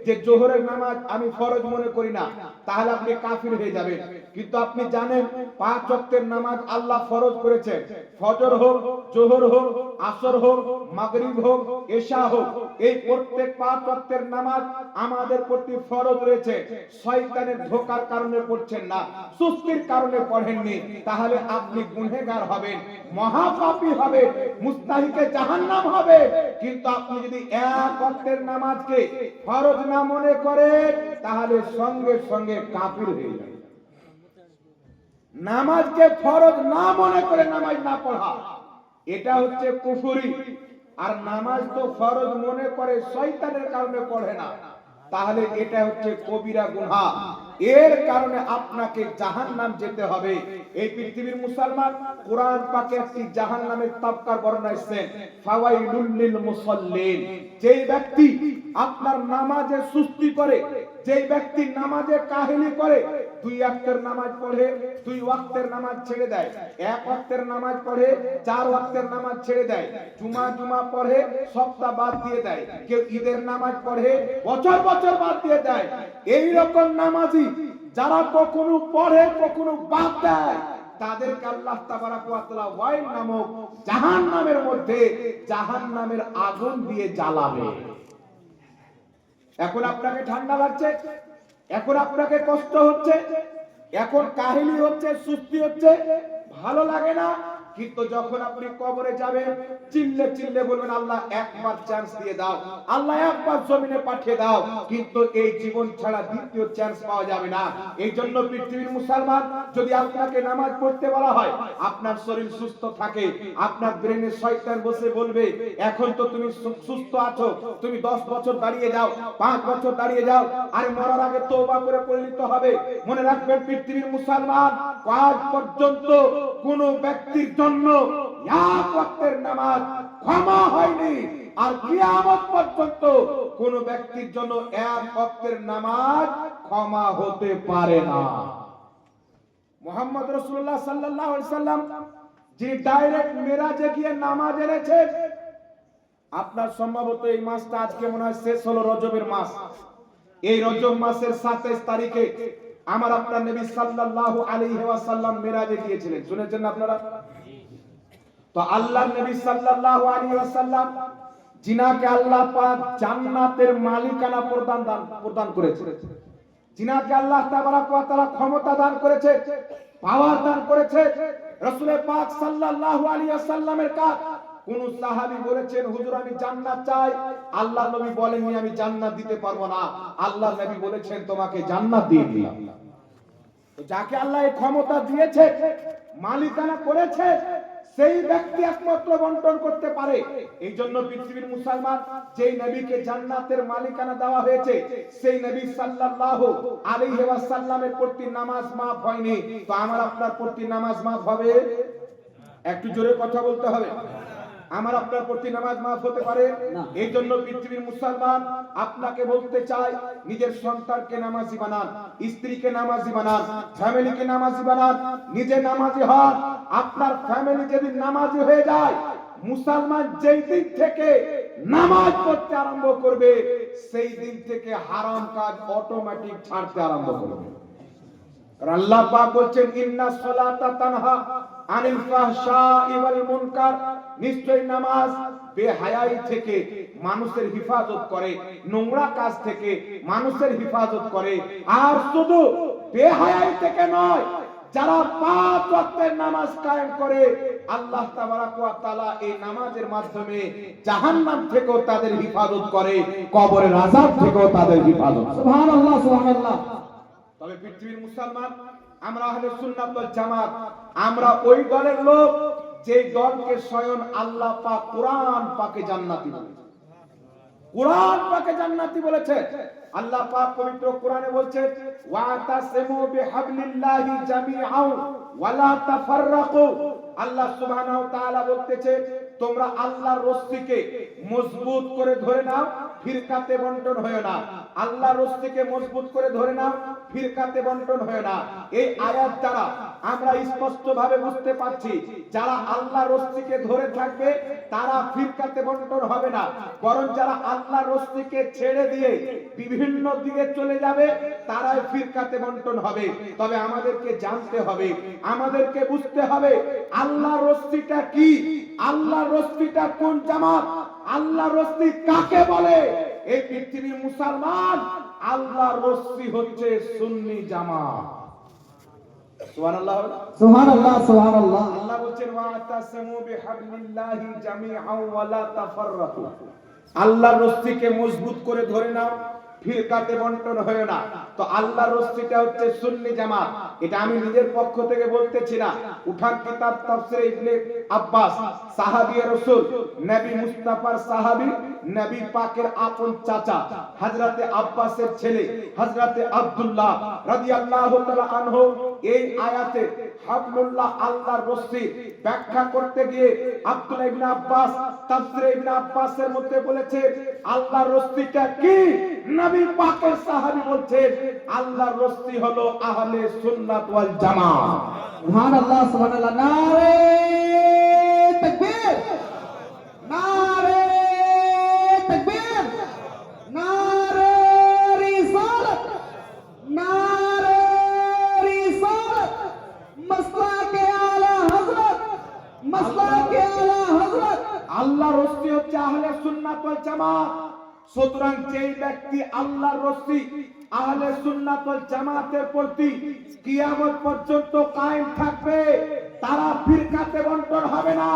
যে জোহরের নামাজ আমি ফরজ মনে করি না, তাহলে আপনি কাফির হয়ে যাবেন। কিন্তু আপনি জানেন 5 ওয়াক্তের নামাজ আল্লাহ ফরজ করেছেন, ফজর হোক, জোহর হোক, আসর হোক, মাগরিব হোক, এশা হোক, এই প্রত্যেক 5 ওয়াক্তের নামাজ আমাদের প্রতি ফরজ রয়েছে। শয়তানের ধোঁকার কারণে পড়ছেন না, সুস্তির কারণে পড়েননি, তাহলে আপনি গুনাহগার হবেন, মহাপাপী হবে, মুস্তাহিকে জাহান্নাম হবে। কিন্তু আপনি যদি এক ওয়াক্তের নামাজকে ফরজ না মনে করেন, তাহলে সঙ্গে সঙ্গে কাফির হয়ে যাবেন। নামাজকে ফরজ না মনে করে নামাজ না পড়া, এটা হচ্ছে কুফরি। আর নামাজ তো ফরজ মনে করে শয়তানের কারণে পড়ে না, তাহলে এটা হচ্ছে কবিরা গুনাহ। এর কারণে আপনাকে জাহান্নাম যেতে হবে। এই পৃথিবীর মুসলমান কোরআন পাকে একটি জাহান্নামের তাবকার বর্ণনা এসেছে, ফাওয়াইলুল লিল মুসাল্লিন। যেই ব্যক্তি আপনার নামাজে সুস্তি করে, যেই ব্যক্তি নামাজে কাহিনী করে, 2 ওয়াক্তের নামাজ পড়ে 2 ওয়াক্তের নামাজ ছেড়ে দেয়, 1 ওয়াক্তের নামাজ পড়ে 4 ওয়াক্তের নামাজ ছেড়ে দেয়, জুমা পড়ে সপ্তাহ বাদ দিয়ে দেয়, কেউ ঈদের নামাজ পড়ে বছর বছর বাদ দিয়ে দেয়। এই রকম নামাজি যারা কখনো পড়ে কখনো বাদ দেয়, তাদেরকে আল্লাহ তাবারাক ওয়া তাআলা ওয়াইল নামক জাহান্নামের মধ্যে জাহান্নামের আগুন দিয়ে জ্বালাবে। এখন আপনাকে ঠান্ডা লাগছে, এখন আপনাকে কষ্ট হচ্ছে, এখন কাহিনী হচ্ছে, সুস্তি হচ্ছে, ভালো লাগে না। কিন্তু যখন আপনি কবরে যাবেন, চিল্লে চিল্লে বলবেন, আল্লাহ একবার চান্স দিয়ে দাও, আল্লাহ একবার জমিনে পাঠিয়ে দাও। কিন্তু এই জীবন ছাড়া দ্বিতীয় চান্স পাওয়া যাবে না। এই জন্য পৃথিবীর মুসলমান, যদি আপনাকে নামাজ পড়তে বলা হয়, আপনার শরীর সুস্থ থাকে, আপনার ব্রেনে শয়তান বসে বলবে, এখন তো তুমি সুস্থ আছো, তুমি 10 বছর দাঁড়িয়ে যাও, 5 বছর দাঁড়িয়ে যাও, আর মরার আগে তওবা করে পড়লিতে হবে। মনে রাখবেন পৃথিবীর মুসলমান, আজ পর্যন্ত কোন ব্যক্তির জন্য এক ওয়াক্তের নামাজ ক্ষমা হয়নি, আর কিয়ামত পর্যন্ত কোন ব্যক্তির জন্য এক ওয়াক্তের নামাজ ক্ষমা হতে পারে না। মুহাম্মদ রাসূলুল্লাহ সাল্লাল্লাহু আলাইহি সাল্লাম যিনি ডাইরেক্ট মেরাজে গিয়ে নামাজ এনেছেন, আপনার সম্ভবত এই মাসটা আজকে মনে হয় শেষ হলো, রজবের মাস। এই রজব মাসের 27 তারিখে আমার আপনার নবী সাল্লাল্লাহু আলাইহি ওয়াসাল্লাম মেরাজে গিয়েছিলেন, শুনেছেন আপনারা? তো আল্লাহর নবী সাল্লাল্লাহু আলাইহি ওয়াসাল্লাম, যিনাকে আল্লাহ পাক জান্নাতের মালিকানা প্রদান করেছে, যিনাকে আল্লাহ তাবারাক ওয়া তাআলা ক্ষমতা দান করেছে, পাওয়ার দান করেছে, রাসূল পাক সাল্লাল্লাহু আলাইহি ওয়াসাল্লামের কাছে কোন সাহাবী বলেছেন, হুজুর আমি জান্নাত চাই, আল্লাহর নবী বলেননি আমি জান্নাত দিতে পারবো না, আল্লাহর নবী বলেছেন তোমাকে জান্নাত দিয়ে দিলাম। তো যাকে আল্লাহ এই ক্ষমতা দিয়েছে, মালিকানা করেছে, সেই ব্যক্তি একমাত্র বন্টন করতে পারে। এই জন্য পৃথিবীর মুসলমান, যেই নবীকে জান্নাতের মালিকানা দেওয়া হয়েছে, সেই নবী সাল্লাল্লাহু আলাইহি ওয়াসাল্লামের প্রতি নামাজ মাফ হয়নি, তো আমার আপনার প্রতি নামাজ মাফ হবে? একটু জোরে কথা বলতে হবে। আমার আপনার প্রতি নামাজ মাফ হতে পারে? এই জন্য পৃথিবীর মুসলমান, আপনাকে বলতে চাই, নিজের সন্তানকে নামাজি বানান, স্ত্রীকে নামাজি বানান, ফ্যামিলিকে নামাজি বানান, নিজে নামাজি হন। আপনার ফ্যামিলি যদি নামাজি হয়ে যায়, মুসলমান যেই দিন থেকে নামাজ পড়তে আরম্ভ করবে, সেই দিন থেকে হারাম কাজ অটোমেটিক ছাড়তে আরম্ভ করবে। আর আল্লাহ পাক বলেন, ইন্নাস সালাতা তানহা আনিল ফাহশাই ওয়াল মুনকার, নিশ্চয় নামাজ বেহায়াই থেকে মানুষের হিফাজত করে, নোংরা কাজ থেকে মানুষের হিফাজত করে। আর শুধু বেহায়াই থেকে নয়, যারা 5 ওয়াক্তের নামাজ কায়েম করে আল্লাহ তাবারাক ওয়া তাআলা এই নামাজের মাধ্যমে জাহান্নাম থেকেও তাদের হিফাজত করে, কবরের আযাব থেকেও তাদের হিফাজত করে। সুবহানাল্লাহ সুবহানাল্লাহ। তবে পৃথিবীর মুসলমান আমরা আহলে সুন্নাত ওয়াল জামাত, আমরা ওই দলের লোক যে দলকে স্বয়ং আল্লাহ পাক কোরআন পাকে জান্নাতি বলেছে। কোরআন পাকে জান্নাতি বলেছে। আল্লাহ পাক পবিত্র কোরআনে বলছেন ওয়াতাসিমু বিহাবলিল্লাহি জামিআন ওয়ালা তাফাররাকু। আল্লাহ সুবহানাহু ওয়া তাআলা বলতেছে তোমরা আল্লাহর রস্সিকে মজবুত করে ধরে নাও, ফিরকাতে বন্টন হয় না। আল্লাহর রস্সিকে মজবুত করে ধরে নাও, ফিরকাতে বন্টন হয় না। এই আয়াত দ্বারা আমরা স্পষ্ট ভাবে বুঝতে পারছি যারা আল্লাহর রস্সিকে ধরে থাকবে তারা ফিরকাতে বন্টন হবে না, বরং যারা আল্লাহর রস্সিকে ছেড়ে দিয়ে বিভিন্ন দিকে চলে যাবে তারাই ফিরকাতে বন্টন হবে। তবে আমাদেরকে জানতে হবে, আমাদেরকে বুঝতে হবে আল্লাহর রস্সিটা কি, আল্লাহর রস্সিটা কোন জামাত, আল্লাহর রস্সি কাকে বলে। এই পৃথিবীর মুসলমান আল্লাহর রস্সি হচ্ছে সুন্নি জামাত। সুবহানাল্লাহ সুবহানাল্লাহ সুবহানাল্লাহ। আল্লাহ বলেন ওয়াতাসিমু বিহাবলিল্লাহি জামিআন ওয়া লা তাফাররাকু। আল্লাহর রস্সিকে মজবুত করে ধরে নাও, ফিরকাতে বন্টন হয় না। তো আল্লাহর রস্সিটা হচ্ছে সুন্নি জামাত। এটা আমি নিজের পক্ষ থেকে বলতেছি না, উঠান কিতাব তাফসীর ইবনে আব্বাস, সাহাবী রাসূল, নবী মুস্তাফার সাহাবী, নবী পাকের আপন চাচা হযরতে আব্বাসের ছেলে হযরতে আব্দুল্লাহ রাদিয়াল্লাহু তাআলা আনহু এই আয়াতে হাবলুল্লাহ আল্লাহর রস্সি ব্যাখ্যা করতে গিয়ে আব্দুল্লাহ ইবনে আব্বাস তাফসীর ইবনে আব্বাসের মধ্যে বলেছে আল্লাহর রস্সিটা কি। নবী পাকের সাহাবী বলছেন আল্লাহর রস্সি হলো আহলে সুন্নাত ওয়াল জামাত। সুবহানাল্লাহ সুবহানাল্লাহ। নারে তাকবীর, নারে তাকবীর, নারে রিসালাত, নারে রিসালাত, মাসলাকে আলা হযরত, মাসলাকে আলা হযরত। আল্লাহর রস্সি হচ্ছে আহলে সুন্নাত ওয়াল জামাত। সুতরাং যেই ব্যক্তি আল্লাহর রস্সি আহলে সুন্নাত ওয়াল জামাতের প্রতি কিয়ামত পর্যন্ত কায়েম থাকবে তারা ফিরকাতে বন্টন হবে না।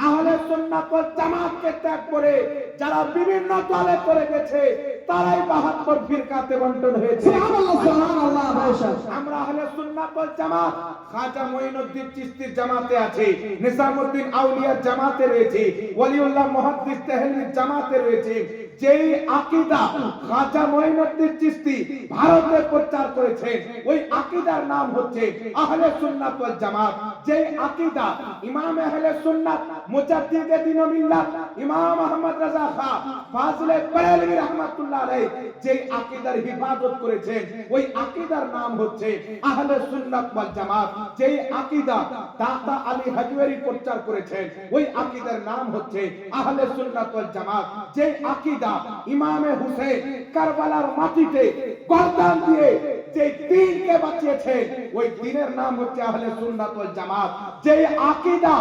আহলে সুন্নাত ওয়াল জামাতকে ত্যাগ করে যারা বিভিন্ন দলে করে গেছে তারাই 72 ফিরকাতে বন্টন হয়েছে। সুবহানাল্লাহ সুবহানাল্লাহ। ভাইসাব আমরা আহলে সুন্নাত ওয়াল জামাত খাজা মঈনুদ্দিন চিশতির জামাতে আছে, নিজামউদ্দিন আউলিয়ার জামাতে রয়েছে, ওয়ালিউল্লাহ মুহাদ্দিস তাহলির জামাতে রয়েছে। যেই আকীদা খাজা মঈনুদ্দিন চিশতি ভারতে প্রচার করেছেন ওই আকীদার নাম হচ্ছে আহলে সুন্নাত ওয়াল জামাত। যেই আকীদা ইমাম আহলে সুন্নাত মুজাদ্দিদে দ্বীন ও মিল্লাত ইমাম আহমদ রাজা খাঁ ফাজিলে বরেলভী রাহমাতুল্লাহ আলাইহি যেই আকীদার হিফাজত করেছেন ওই আকীদার নাম হচ্ছে আহলে সুন্নাত ওয়াল জামাত। যেই আকীদা দাতা আলী হাজওয়ারি প্রচার করেছেন ওই আকীদার নাম হচ্ছে আহলে সুন্নাত ওয়াল জামাত। যেই আকীদা ইমামে হুসেন কারবালার মাটিতে গর্দান দিয়ে যে দ্বীনকে বাঁচিয়েছে ওই দ্বীনের নাম হচ্ছে আহলে সুন্নাত ওয়াল জামাত। যেই আকীদা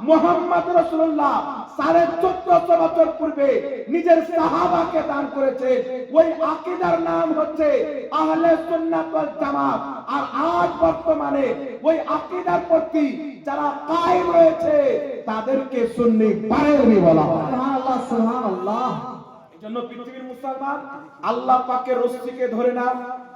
মুহাম্মদ রাসূলুল্লাহ 1450 বছর পূর্বে নিজের সাহাবাকে দান করেছে ওই আকীদার নাম হচ্ছে আহলে সুন্নাত ওয়াল জামাত। আর আজ বর্তমানে ওই আকীদার প্রতি যারা কায়েম রয়েছে তাদেরকে সুন্নি বারেলভী বলা হয়। সুবহানাল্লাহ সুবহানাল্লাহ। জন্য পৃথিবীর মুসলমান আল্লাহ পাকের রস্সিকে ধরে না,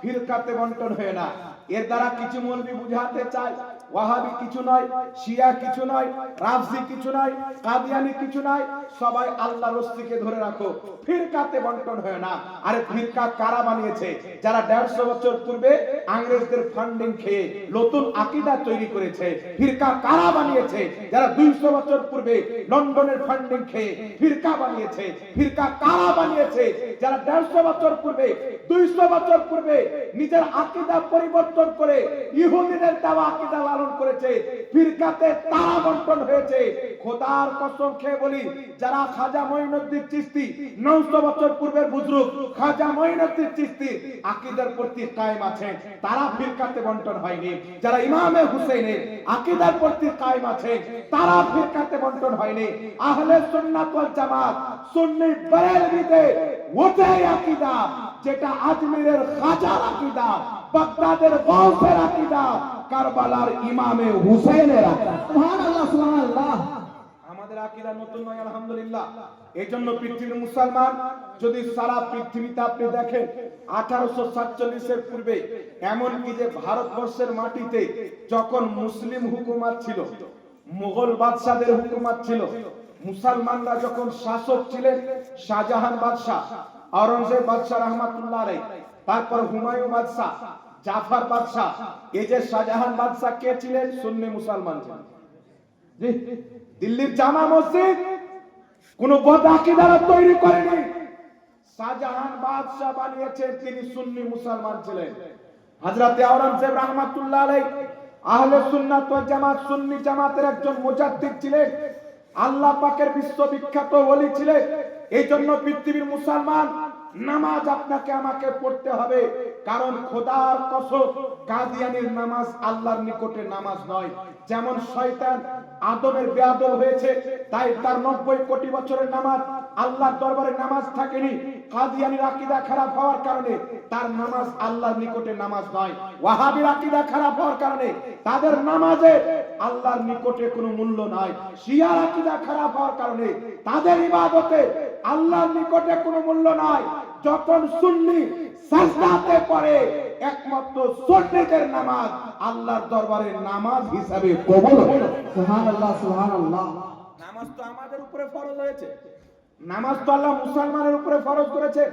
ফিরকাতে বন্টন হয় না। এর দ্বারা কিছু মৌলবি বুঝাতে চায় ওয়াহাবি কিছু নয়, শিয়া কিছু নয়, রাফজি কিছু নয়, কাদিয়ানি কিছু নয়, সবাই আল্লাহর রস্সিকে ধরে রাখো, ফিরকাতে বন্টন হয় না। আরে ফিরকা কারা বানিয়েছে? যারা 150 বছর পূর্বে ইংরেজদের ফান্ডিং খেয়ে নতুন আকীদা তৈরি করেছে। ফিরকা কারা বানিয়েছে? যারা 200 বছর পূর্বে লন্ডনের ফান্ডিং খেয়ে ফিরকা বানিয়েছে। ফিরকা কারা বানিয়েছে? যারা 150 বছর পূর্বে 200 বছর পূর্বে নিজের আকীদা পরিবর্তন করে ইহুদিদের দেওয়া আকীদা লালন করেছে। ফিরকাতে তারা বন্টন হয়েছে। খোদার কসম খেয়ে বলি, যারা খাজা মঈনুদ্দিন চিশতি 900 বছর পূর্বের বুজুর্গ খাজা মঈনুদ্দিন চিশতি আকীদার প্রতি কায়েম আছেন, তারা ফিরকাতে বন্টন হয়নি। যারা ইমামে হুসাইনের আকীদার প্রতি কায়েম আছেন, তারা ফিরকাতে বন্টন হয়নি। আহলে সুন্নাত ওয়াল জামাত সুন্নি বেরেলভিতে ওটাই আকীদা যেটা আজমিরের খাজার আকীদা, বাগদাদের গাউসের আকীদা, কারবালার ইমামে হুসেনের আকীদা। সুবহানাল্লাহ সুবহানাল্লাহ। আমাদের আকীদা নতুন নয় আলহামদুলিল্লাহ। এই জন্য পৃথিবীর মুসলমান যদি সারা পৃথিবীতে আপনি দেখেন 1847 এর পূর্বে এমনকি যে ভারতবর্ষের মাটিতে যখন মুসলিম হুকুমত ছিল, মুঘল বাদশাদের হুকুমত ছিল, মুসলমানরা যখন শাসক ছিলেন, শাহজাহান বাদশা, আওরঙ্গজেব বাদশা রহমাতুল্লাহ আলাইহি, তারপর হুমায়ুন বাদশা, জাফর বাদশা, এই যে শাহজাহান বাদশা কে ছিলেন? সুন্নি মুসলমান ছিলেন। জি, দিল্লির জামা মসজিদ কোন বদ আকীদারা তৈরি করেনি, শাহজাহান বাদশা বানিয়েছেন, তিনি সুন্নি মুসলমান ছিলেন। হযরত আওরঙ্গজেব রহমাতুল্লাহ আলাইহি আহলে সুন্নাত ওয়াল জামাত সুন্নি জামাতের একজন মুজাদ্দিদ ছিলেন, আল্লাহ পাকের বিশ্ববিখ্যাত ওলি ছিলেন। এই জন্য পৃথিবীর মুসলমান নামাজ আপনাকে আমাকে পড়তে হবে, কারণ খোদার কসম কাদিয়ানির নামাজ আল্লাহর নিকটে নামাজ নয়। যেমন শয়তান আদমের বেয়াদব হয়েছে, তাই তার 90 কোটি বছরের নামাজ আল্লাহর দরবারে নামাজ থাকেনি। কাদিয়ানির আকীদা খারাপ হওয়ার কারণে তার নামাজ আল্লাহর নিকটে নামাজ নয়। ওয়াহাবির আকীদা খারাপ হওয়ার কারণে তাদের নামাজে আল্লাহর নিকটে কোনো মূল্য নাই। শিয়ার আকীদা খারাপ হওয়ার কারণে তাদের ইবাদতে আল্লাহর নিকটে কোনো মূল্য নাই। যখন সুন্নি সাজদাতে পড়ে, একমাত্র সুন্নিদের নামাজ আল্লাহর দরবারে নামাজ হিসাবে কবুল হয়। সুবহানাল্লাহ সুবহানাল্লাহ। নামাজ তো আমাদের উপরে ফরজ হয়েছে, নামাজ তো আল্লাহ মুসলমানের উপরে ফরজ করেছে।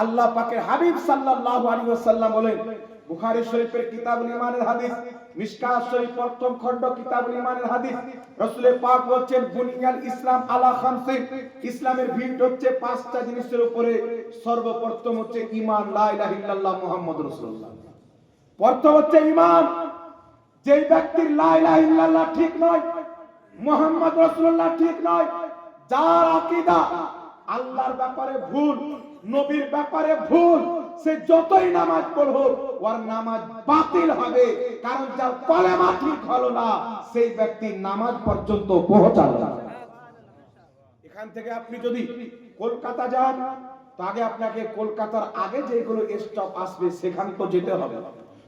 আল্লাহ পাকের হাবিব সাল্লাল্লাহু আলাইহি ওয়াসাল্লাম বলেন, বুখারী শরীফের কিতাবুল ঈমানের হাদিস, মিশকাত শরীফ প্রথম খণ্ড কিতাবুল ঈমানের হাদিস, রাসূল পাক বলেন, বুনিয়াল ইসলাম আলা খামসিন, ইসলামের ভিত হচ্ছে 5টা জিনিসের উপরে। সর্বপ্রথম হচ্ছে ঈমান, লা ইলাহা ইল্লাল্লাহ মুহাম্মাদুর রাসূলুল্লাহ। প্রথম হচ্ছে ঈমান। যেই ব্যক্তির লা ইলাহা ইল্লাল্লাহ ঠিক নয়, মুহাম্মদ রাসূলুল্লাহ ঠিক নয়, যার আকীদা আল্লাহর ব্যাপারে ভুল, নবীর ব্যাপারে ভুল, সে যতই নামাজ পড়ুক ওর নামাজ বাতিল হবে। কারণ যার কলেমা ঠিক হলো না, সেই ব্যক্তি নামাজ পর্যন্ত পৌঁছালো না। এখান থেকে আপনি যদি কলকাতা যান, তো আগে আপনাকে কলকাতার আগে যেগুলো স্টপ আসবে সেখান তো যেতে হবে।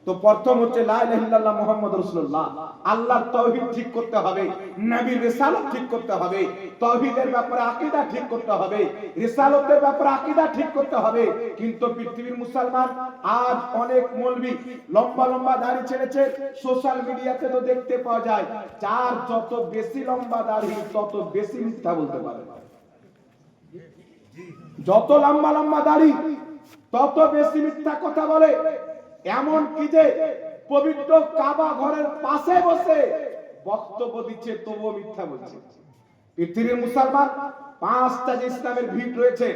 তো প্রথম হচ্ছে লা ইলাহা ইল্লাল্লাহ মুহাম্মাদুর রাসূলুল্লাহ, আল্লাহর তাওহীদ ঠিক করতে হবে, নবীর রিসালাত ঠিক করতে হবে, তাওহীদের ব্যাপারে আকীদা ঠিক করতে হবে, রিসালাতের ব্যাপারে আকীদা ঠিক করতে হবে। কিন্তু পৃথিবীর মুসলমান আজ অনেক মৌলবি লম্বা লম্বা দাড়ি ছেড়েছে, সোশ্যাল মিডিয়াতে তো দেখতে পাওয়া যায়, যার যত বেশি লম্বা দাড়ি তত বেশি মিথ্যা বলতে পারে। যত লম্বা লম্বা দাড়ি তত বেশি মিথ্যা কথা বলে। এমন কি যে পবিত্র কাবা ঘরের পাশে বসে বক্তব্য দিচ্ছে, তবুও মিথ্যা বলছে। পৃথিবীর মুসলমান 5টা যে ইসলামের ভিত রয়েছে,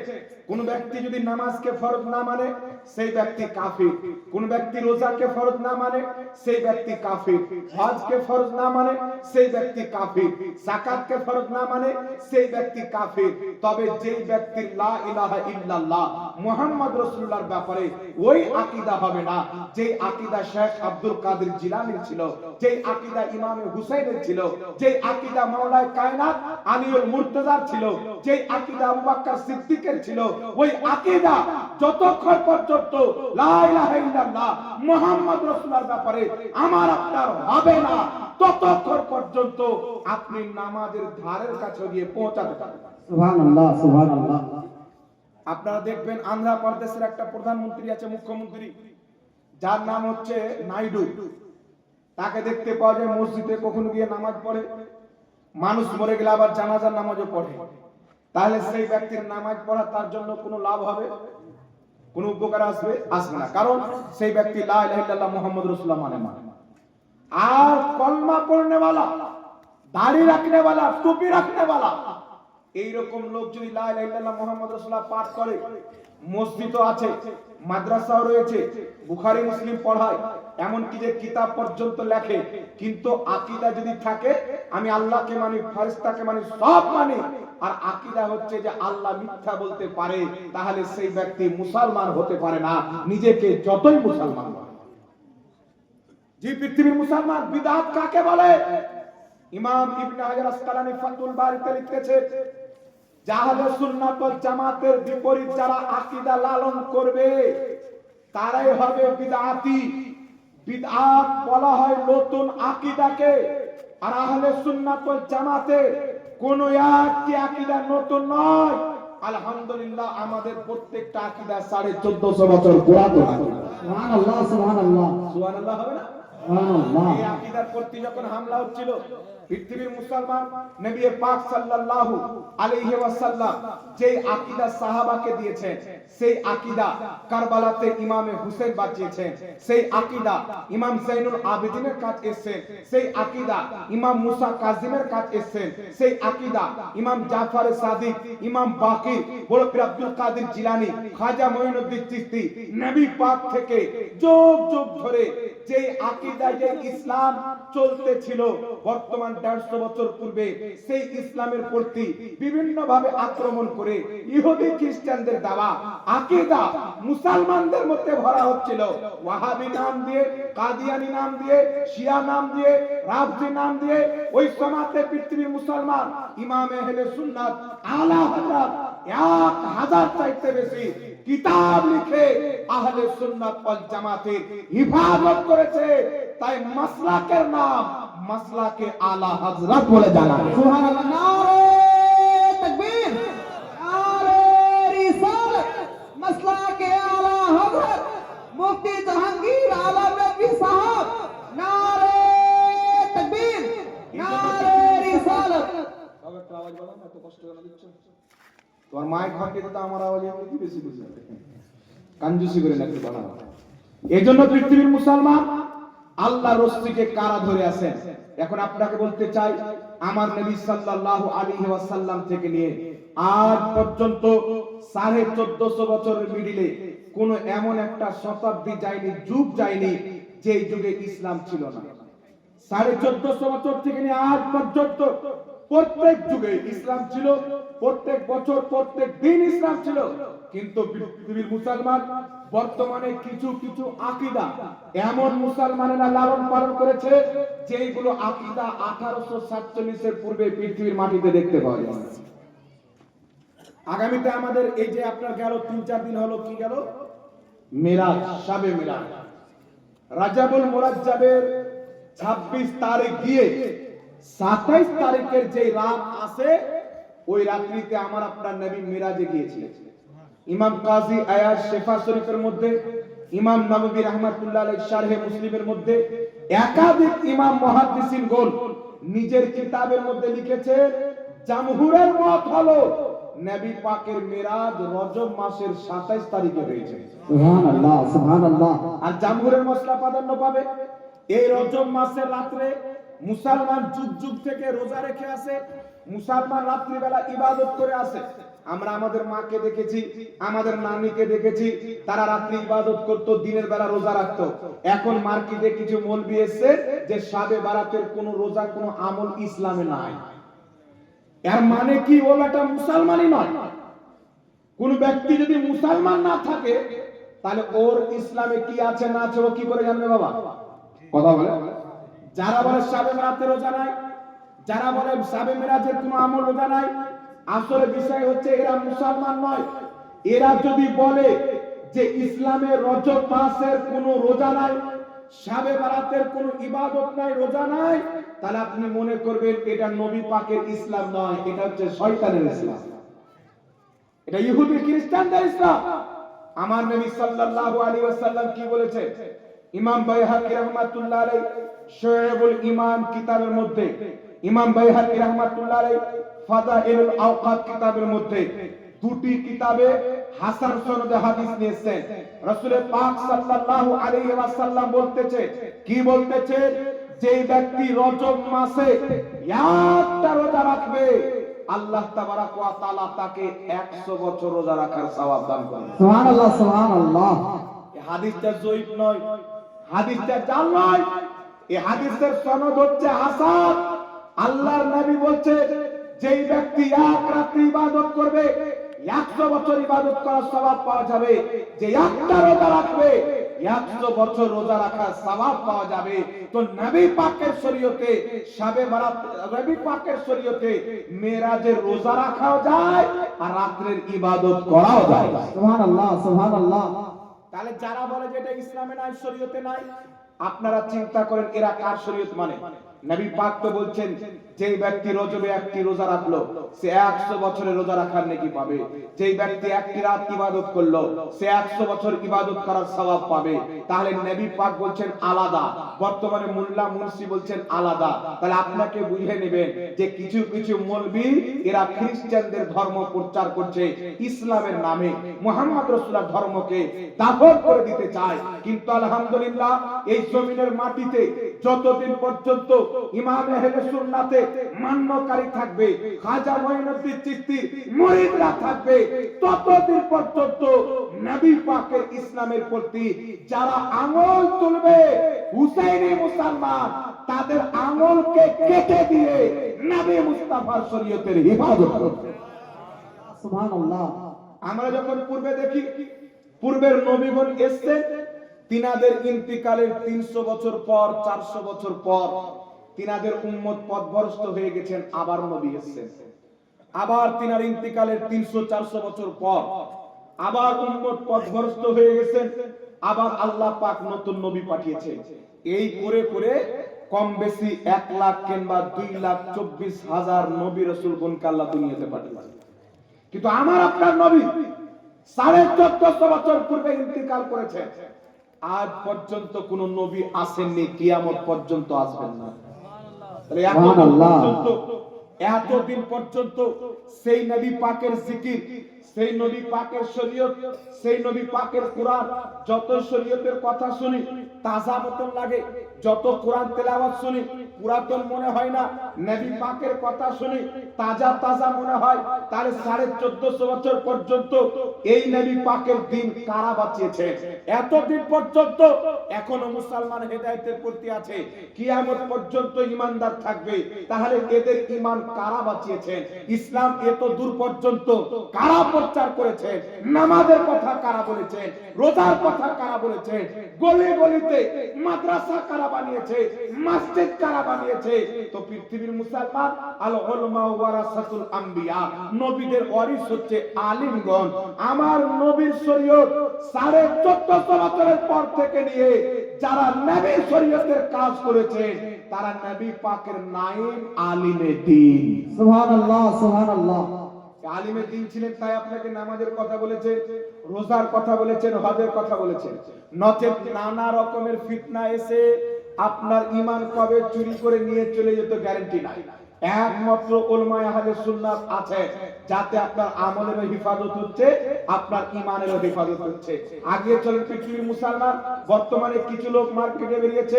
কোন ব্যক্তি যদি নামাজকে ফরজ না মানে সেই ব্যক্তি কাফির, কোন ব্যক্তি রোজাকে ফরজ না মানে সেই ব্যক্তি কাফির, হজকে ফরজ না মানে সেই ব্যক্তি কাফির, যাকাতকে ফরজ না মানে সেই ব্যক্তি কাফির। তবে যেই ব্যক্তির লা ইলাহা ইল্লাল্লাহ মুহাম্মদ রাসূলুল্লাহর ব্যাপারে ওই আকীদা হবে না, যেই আকীদা শেখ আব্দুল কাদের জিলানীর ছিল, যেই আকীদা ইমাম হুসাইনের ছিল, যেই আকীদা মাওলানা কায়নাত আলীউল মুর্তজার ছিল, যেই আকীদা আবু বকর সিদ্দিকের ছিল, ওই আকীদা যতক্ষণ পর্যন্ত লা ইলাহা ইল্লাল্লাহ মুহাম্মদ রাসূলুল্লাহর ব্যাপারে আমার আপনার হবে না, ততক্ষণ পর্যন্ত আপনি নামাজের ধারের কাছে গিয়ে পৌঁছাতে পারবেন না। সুবহানাল্লাহ সুবহানাল্লাহ। আপনারা দেখবেন আন্ধ্র প্রদেশের একটা প্রধানমন্ত্রী আছে, মুখ্যমন্ত্রী, যার নাম হচ্ছে নাইডু। তাকে দেখতে পাওয়া যায় মসজিদে কখনো গিয়ে নামাজ পড়ে, মানুষ মরে গেলে আবার জানাজার নামাজও পড়ে। তাহলে সেই ব্যক্তির নামাজ পড়া তার জন্য কোনো লাভ হবে, কোনো উপকার আসবে? আসবে না। কারণ সেই ব্যক্তি লা ইলাহা ইল্লাল্লাহ মুহাম্মদ রাসূলুল্লাহ মানে না। আর কলমা পড়নে वाला, দাড়ি রাখনে वाला, টুপি রাখনে वाला, এইরকম লোক যদি লা ইলাহা ইল্লাল্লাহ মুহাম্মদ রাসূলুল্লাহ পাঠ করে, মসজিদও আছে, মাদ্রাসাও রয়েছে, বুখারী মুসলিম পড়ায়, এমন কি যে কিতাব পর্যন্ত লেখে, কিন্তু আকীদা যদি থাকে আমি আল্লাহকে মানি, ফেরেশতাকে মানি, সব মানি, আর আকীদা হচ্ছে যে আল্লাহ মিথ্যা বলতে পারে, তাহলে সেই ব্যক্তি মুসলমান হতে পারে না, নিজেকে যতই মুসলমান বলে। যে পৃথিবীর মুসলমান বিদআত কাকে বলে? ইমাম ইবনে হাজার আসকালানী ফাতুল বারিতে লিখেছে, আহলে সুন্নাত ওয়াল জামাতের বিপরীত যারা আকীদা লালন করবে তারাই হবে বিদআতি। বিদআত বলা হয় নতুন আকীদাকে, আর আহলে সুন্নাত ওয়াল জামাতের কোন একটি আকীদা নতুন নয়। আলহামদুলিল্লাহ আমাদের প্রত্যেকটা আকীদা 1450 বছর পুরাতন। সুবহানাল্লাহ সুবহানাল্লাহ সুবহানাল্লাহ হবে না? সুবহানাল্লাহ। এই আকীদার প্রতি যখন হামলা হচ্ছিল, পৃথিবীর মুসলমান নবী পাক সাল্লাল্লাহু আলাইহি ওয়াসাল্লাম যেই আকীদা সাহাবাকে দিয়েছেন, সেই আকীদা কারবালাতে ইমামে হুসেন বাঁচিয়েছেন, সেই আকীদা ইমাম যাইনুল আবেদিনের কাছে এসেছেন, সেই আকীদা ইমাম মুসা কাজিমের কাছে এসেছেন, সেই আকীদা ইমাম জাফর সাদিক, ইমাম বাকির, বড় পীর আব্দুল কাদের জিলানী, খাজা মঈনুদ্দিন চিশতি, নবী পাক থেকে যুগ যুগ ধরে যেই আকীদা যে ইসলাম চলতেছিল, বর্তমান 150 বছর পূর্বে সেই ইসলামের প্রতি বিভিন্ন ভাবে আক্রমণ করে ইহুদি খ্রিস্টানদের দেওয়া আকীদা মুসলমানদের মধ্যে ভরা হচ্ছিল। ওয়াহাবি নাম দিয়ে, কাদিয়ানি নাম দিয়ে, শিয়া নাম দিয়ে, রাফজি নাম দিয়ে ওই সমাজে পৃথিবীর মুসলমান ইমামে আহলে সুন্নাত আলা হযরত 1000 চাইতে বেশি কিতাব লিখে আহলে সুন্নাত ওয়াল জামাতের হিফাজত করেছে। তাই মাসলাকের নাম মাসলাকে আলা হযরত বলে জানা হয়। সুবহানাল্লাহ। নারে তাকবীর, নারে রিসালাত, মাসলাকে আলা হযরত মুফতি জাহাঙ্গীর আলম নবী সাহেব। নারে তাকবীর, নারে রিসালাত। তবে একটু আওয়াজ বাড়াও না, এত কষ্ট কেন দিচ্ছ? তোমার মাইক ভাঙিয়ে তো আমার আওয়াজ আমি কি বেশি বুঝি, কাঞ্জুসি করে না একটু বাড়াও। এইজন্য পৃথিবীর মুসলমান আল্লাহর রাসূলকে কারা ধরে আছেন। এখন আপনাকে বলতে চাই, আমার নবী সাল্লাল্লাহু আলাইহি ওয়াসাল্লাম থেকে নিয়ে আজ পর্যন্ত 1450 বছরের মিডিলে কোন এমন একটা শতাব্দী যায়নি, যুগ যায়নি যে যুগে ইসলাম ছিল না। 1450 বছর থেকে নিয়ে আজ পর্যন্ত প্রত্যেক যুগে ইসলাম ছিল, প্রত্যেক বছর প্রত্যেক দিন ইসলাম ছিল। কিন্তু পৃথিবীর মুসলমান বর্তমানে কিছু কিছু আকীদা এমন মুসলমানেরা লালন পালন করেছে যেগুলো আকীদা 1847 এর পূর্বে পৃথিবীর মাটিতে দেখতে পাওয়া যায় না। আগামীতে আমাদের এই যে আপনার গেল 3-4 দিন হলো, কি গেল? মিরাজ, শাবে মিরাজ, রাজাবুল মুরাজ্জাবের 26 তারিখ গিয়ে 27 তারিখের যে রাত আছে, ওই রাত্রিতে আমার আপনার নবী মিরাজে গিয়েছিলেন। ইমাম কাজী আয়াজ শেফা শরীফের মধ্যে, ইমাম নববী রাহমাতুল্লাহ আলাইহি শারহে মুসলিমের মধ্যে একাধিক ইমাম মুহাদ্দিসিন গোল নিজের কিতাবের মধ্যে লিখেছেন, জামহুরের মত হলো নবী পাকের মিরাজ রজব মাসের 27 তারিখে হয়েছে। সুবহানাল্লাহ সুবহানাল্লাহ। আর জামহুরের মসলা প্রাধান্য পাবে এই রজব মাসের রাতে। মুসলমান যুগ যুগ থেকে রোজা রেখে আসে, মুসলমান রাত্রি বেলা ইবাদত করে আসে। আমরা আমাদের মাকে দেখেছি, আমাদের নানিকে দেখেছি, তারা রাত্রি ইবাদত করত, দিনের বেলা রোজা রাখতো। এখন মার্কেটে কিছু মৌলবি এসেছে যে শাবে বারাতের কোনো রোজা কোনো আমল ইসলামে নাই। এর মানে কি? ও একটা মুসলমানই নয়। কোন ব্যক্তি যদি মুসলমান না থাকে তাহলে ওর ইসলামে কি আছে না আছে ও কি করে জানবে? বাবা কথা বলে। যারা বলে শাবে বারাতের রোজা নাই, যারা বলে শাবে মিরাজের কোনো আমল রোজা নাই, আসলে বিষয় হচ্ছে এরা মুসলমান নয়। এরা যদি বলে যে ইসলামের রজব মাসের কোনো রোজা নাই, শাবে বারাতের কোনো ইবাদত নাই, রোজা নাই, তাহলে আপনি মনে করবেন এটা নবী পাকের ইসলাম নয়, এটা হচ্ছে শয়তানের ইসলাম, এটা ইহুদি খ্রিস্টানদের ইসলাম। আমার নবী সাল্লাল্লাহু আলাইহি ওয়াসাল্লাম কি বলেছে? ইমাম বাইহাকি রাহমাতুল্লাহ আলাইহি শুআবুল ঈমান কিতাবের মধ্যে, ইমাম বাইহাকি রাহমাতুল্লাহ আলাইহি ফাদাইলুল আওকাত কিতাবের মধ্যে, দুটি কিতাবে হাসান সনদে হাদিস নিয়েছেন। রাসূল পাক সাল্লাল্লাহু আলাইহি ওয়াসাল্লাম বলতেছে, কি বলতেছে? যে ব্যক্তি রজব মাসে একটা রোজা রাখবে, আল্লাহ তাবারাক ওয়া তাআলা তাকে 100 বছর রোজা রাখার সওয়াব দান করবেন। সুবহানাল্লাহ সুবহানাল্লাহ। এই হাদিসটা যঈফ নয়, হাদিসটা জাল নয়, এই হাদিসের সনদ হচ্ছে হাসান। আল্লাহর নবী বলছে, যেই ব্যক্তি এক রাত্রি ইবাদত করবে 100 বছর ইবাদত করার সওয়াব পাওয়া যাবে। যে একটা রোজা রাখবে 100 বছর রোজা রাখার সওয়াব পাওয়া যাবে। তো নবী পাকের শরীয়তে শাবে বারাত, নবী পাকের শরীয়তে মেরাজের রোজা রাখাও যায় আর রাতের ইবাদত করাও যায়। সুবহানাল্লাহ, সুবহানাল্লাহ। তাহলে যারা বলে যে এটা ইসলামে নাই, শরীয়তে নাই, আপনারা চিন্তা করেন এরা কার শরীয়ত মানে? নবী পাক তো বলছেন যে ব্যক্তি রজবে একটি রোজা রাখলো সে 100 বছরের রোজা রাখার নেকি পাবে, যে ব্যক্তি একটি রাত ইবাদত করলো সে 100 বছর ইবাদত করার সওয়াব পাবে। তাহলে নবী পাক বলছেন আলাদা, বর্তমানে মোল্লা মুন্সি বলছেন আলাদা। তাহলে আপনাকে বুঝে নেবেন যে কিছু কিছু মৌলবি এরা খ্রিস্টানদের ধর্ম প্রচার করছে ইসলামের নামে, মুহাম্মদ রাসূলুল্লাহর ধর্মকে দাফন করে দিতে চায়। কিন্তু আলহামদুলিল্লাহ এই জমিনের মাটিতে যতদিন পর্যন্ত ইমাম আহলে সুন্নাতে মান্যকারী থাকবে, খাজা মঈনুদ্দিন চিশতির মুরিদরা থাকবে, ততদিন পর্যন্ত নবী পাকের ইসলামের প্রতি যারা আঙুল তুলবে হুসাইনি মুসলমান তাদের আঙুলকে কেটে দিয়ে নবী মুস্তাফার শরীয়তের হিফাজত করবে। সুবহানাল্লাহ। আমরা যখন পূর্বে দেখি পূর্বের নবীগণ এসেছেন, তিনাদের ইন্তিকালের 300 বছর পর, 400 বছর পর তিনাদের উম্মত পথভ্রষ্ট হয়ে গেছেন, আবার নবী এসেছেন। আবার তিনার ইন্তিকালের 300-400 বছর পর আবার উম্মত পথভ্রষ্ট হয়ে গেছেন, আবার আল্লাহ পাক নতুন নবী পাঠিয়েছেন। এই করে করে কম বেশি 1 লাখ কিংবা 2,24,000 নবী রাসূলগণকে আল্লাহ দুনিয়াতে পাঠিয়েছেন। কিন্তু আমার আপনার নবী 1450 বছর পূর্বে ইন্তিকাল করেছেন, আজ পর্যন্ত কোন নবী আসেননি, কিয়ামত পর্যন্ত আসবেন না। তাহলে এতদিন পর্যন্ত সেই নবী পাকের জিকির, সেই নবী পাকের শরীয়ত, সেই নবী পাকের কোরআন, যত শরীয়তের কথা শুনি তাজা মতন লাগে, যত কোরআন তেলাওয়াত শুনি পুরাতন মনে হয় না, নবী পাকের কথা শুনি তাজা তাজা মনে হয়। তাহলে 1450 বছর পর্যন্ত এই নবী পাকের দিন কারা বাঁচিয়েছে? এতদিন পর্যন্ত এখনো মুসলমান হেদায়েতের প্রতি আছে, কিয়ামত পর্যন্ত ঈমানদার থাকবে। তাহলে এদের ঈমান কারা বাঁচিয়েছেন? ইসলাম এত দূর পর্যন্ত কারা প্রচার করেছেন? নামাজের কথা কারা বলেছেন? রোজার কথা কারা বলেছেন? গলি গলিতে মাদ্রাসা কারা বানিয়েছে? মসজিদ কারা বানিয়েছে? তো পৃথিবীর মুসলমান আল উলামা ওয়ারাসাতুল আম্বিয়া, নবীদের ওয়ারিস হচ্ছে আলিমগণ। আমার নবীর শরীয়ত 1450 বছরের পর থেকে নিয়ে যারা নবীর শরীয়তের কাজ করেছে তারা নবী পাকের নাইম আলিমে দ্বীন। সুবহানাল্লাহ, সুবহানাল্লাহ। আলিমে দ্বীন ছিলেন, তাই আপনাকে নামাজের কথা বলেছেন, রোজার কথা বলেছেন, হজের কথা বলেছেন। নচেত নানা রকমের ফিতনা এসে আপনার ঈমান কবে চুরি করে নিয়ে চলে যেত গ্যারান্টি নাই। একমাত্র উলামায়ে আহলে সুন্নাত আছে যাতে আপনার আমলেরও হিফাজত হচ্ছে, আপনার ঈমানেরও হিফাজত হচ্ছে। আগে চলেন পৃথিবীর মুসলমান, বর্তমানে কিছু লোক মার্কেটে বেরিয়েছে,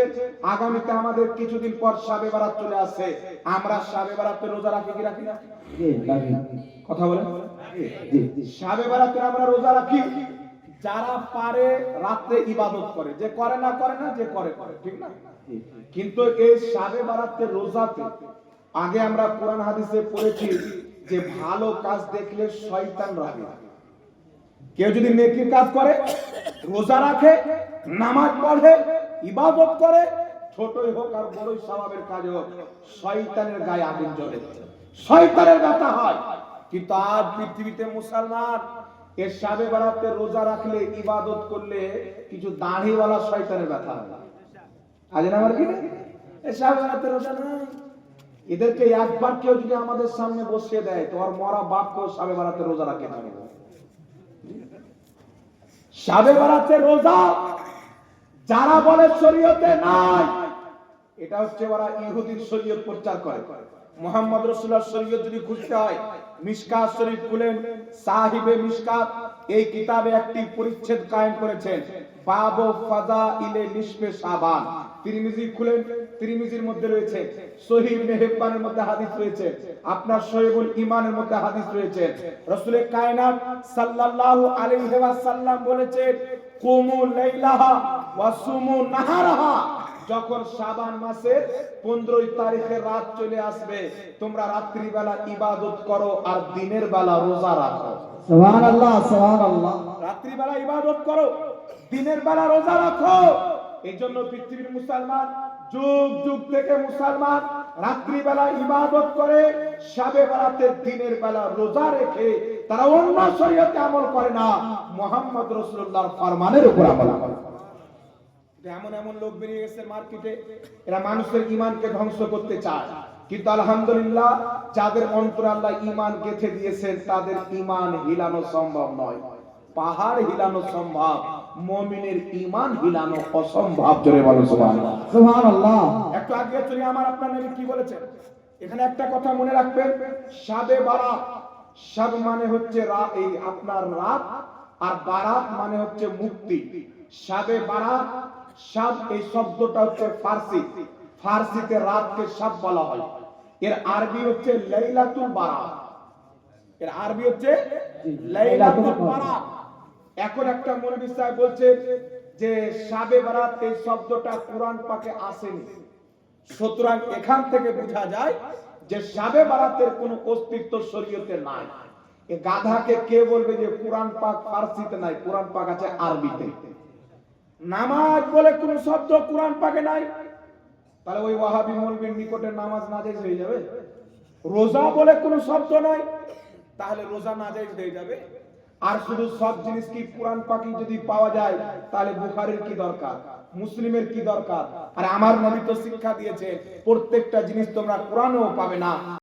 আগামীতে আমাদের কিছুদিন পর শাবে বারাত চলে আসছে। আমরা শাবে বারাতে রোজা রাখি কি রাখি না? জি, রাখি। কথা বলেন। জি, জি। শাবে বারাতে আমরা রোজা রাখি, যারা পারে রাতে ইবাদত করে, যে করে না করে না, যে করে করে, ঠিক না? কিন্তু এই শাবে বারাতে রোজাতে আগে আমরা কোরআন হাদিসে পড়েছি যে ভালো কাজ দেখলে শয়তান রাগে। কেউ যদি নেকির কাজ করে, রোজা রাখে, নামাজ পড়ে, ইবাদত করে, ছোটই হোক আর বড়ই স্বভাবের কাজ হোক, শয়তানের গায়ে আগুন জ্বলে, শয়তানের ব্যথা হয়। কিন্তু আজ পৃথিবীতে মুসলমান এর শাবে বারাতে রোজা রাখলে, ইবাদত করলে কিছু দাড়িওয়ালা শয়তানের ব্যথা হয়। আজ না আমার কি এই শাবে বারাতে রোজা নাই, এদেরকে একবার কেউ যদি আমাদের সামনে বসিয়ে দেয় তো আর মরা বাপকেও শাবে বারাতে রোজা রাখে না। শাবে বারাতে রোজা যারা বলে শরীয়তে নাই, এটা হচ্ছে ওরা ইহুদির শরীয়ত প্রচার করে। মুহাম্মদ রাসূলুল্লাহর শরীয়ত যদি খুঁজতে হয়, মিশকাত শরীফ খুলেন, সাহিবে মিশকাত এই কিতাবে একটি পরিচ্ছেদ কায়েম করেছেন, বাবু ফাযাইলে নিসফে শাবান। তিরমিজি খুলেন, তিরমিজির মধ্যে রয়েছে, সহিহ ইবনে হিব্বানের মধ্যে হাদিস রয়েছে, আপনার সহিহুল ঈমানের মধ্যে হাদিস রয়েছে। রাসূলে কায়নাত সাল্লাল্লাহু আলাইহি ওয়াসাল্লাম বলেছেন, কুমু লাইলাহা ওয়া সুমু নাহারাহা। যখন শাবান মাসের 15 তারিখের রাত চলে আসবে, তোমরা রাত্রি বেলা ইবাদত করো আর দিনের বেলা রোজা রাখো। সুবহানাল্লাহ, সুবহানাল্লাহ। রাত্রি বেলা ইবাদত করো, দিনের বেলা রোজা রাখো। এই জন্য পৃথিবীর মুসলমান যুগ যুগ থেকে মুসলমান রাত্রিবেলা ইবাদত করে, শবে বরাতের দিনের বেলা রোজা রেখে তারা অন্য শরীয়তে আমল করে না, মুহাম্মদ রাসূলুল্লাহর ফরমানের উপর আমল করে। এমন এমন লোক বেরিয়ে গেছে মার্কেটে, এরা মানুষের ঈমানকে ধ্বংস করতে চায়, কিন্তু আলহামদুলিল্লাহ যাদের অন্তরে আল্লাহ ঈমান গেঁথে দিয়েছেন তাদের ঈমান হিলানো সম্ভব নয়। পাহাড় হিলানো সম্ভব, মুমিনের ঈমান হিলানো অসম্ভব। জোরে বলো সুবহানাল্লাহ। সুবহানাল্লাহ। একটু আগে চলি, আমার আপনার নবী কি বলেছেন, এখানে একটা কথা মনে রাখবেন, শাবে বারাত, শাব মানে হচ্ছে এই আপনার রাত, আর বারাত মানে হচ্ছে মুক্তি। শাবে বারাত, শাব এই শব্দটা হচ্ছে ফার্সি, ফার্সিতে রাতকে শাব বলা হয়। এর আরবি হচ্ছে লাইলাতুল বারাত, এর আরবি হচ্ছে লাইলাতুল বারাত। এখন একটা মৌলভী সাহেব বলছে যে শাবে বারাত এই শব্দটা কোরআন পাকে আসেনি, সুতরাং এখান থেকে বোঝা যায় যে শাবে বারাতের কোনো অস্তিত্ব শরীয়তে নাই। এই গাধাকে কে বলবে যে কোরআন পাক ফার্সিতে নাই, কোরআন পাক আছে আরবিতে। নামাজ বলে কোনো শব্দ কোরআন পাকে নাই, তাহলে ওই ওয়াহাবি মৌলবীর নিকটে নামাজ নাজায়েজ হয়ে যাবে। রোজা বলে কোনো শব্দ নাই, তাহলে রোজা নাজায়েজ হয়ে যাবে। আর শুধু সব জিনিস কি কোরআন পাকি যদি পাওয়া যায়, তাহলে বুখারীর কি দরকার, মুসলিমের কি দরকার? আর আমার নবী তো শিক্ষা দিয়েছে প্রত্যেকটা জিনিস তোমরা কোরআনেও পাবে না।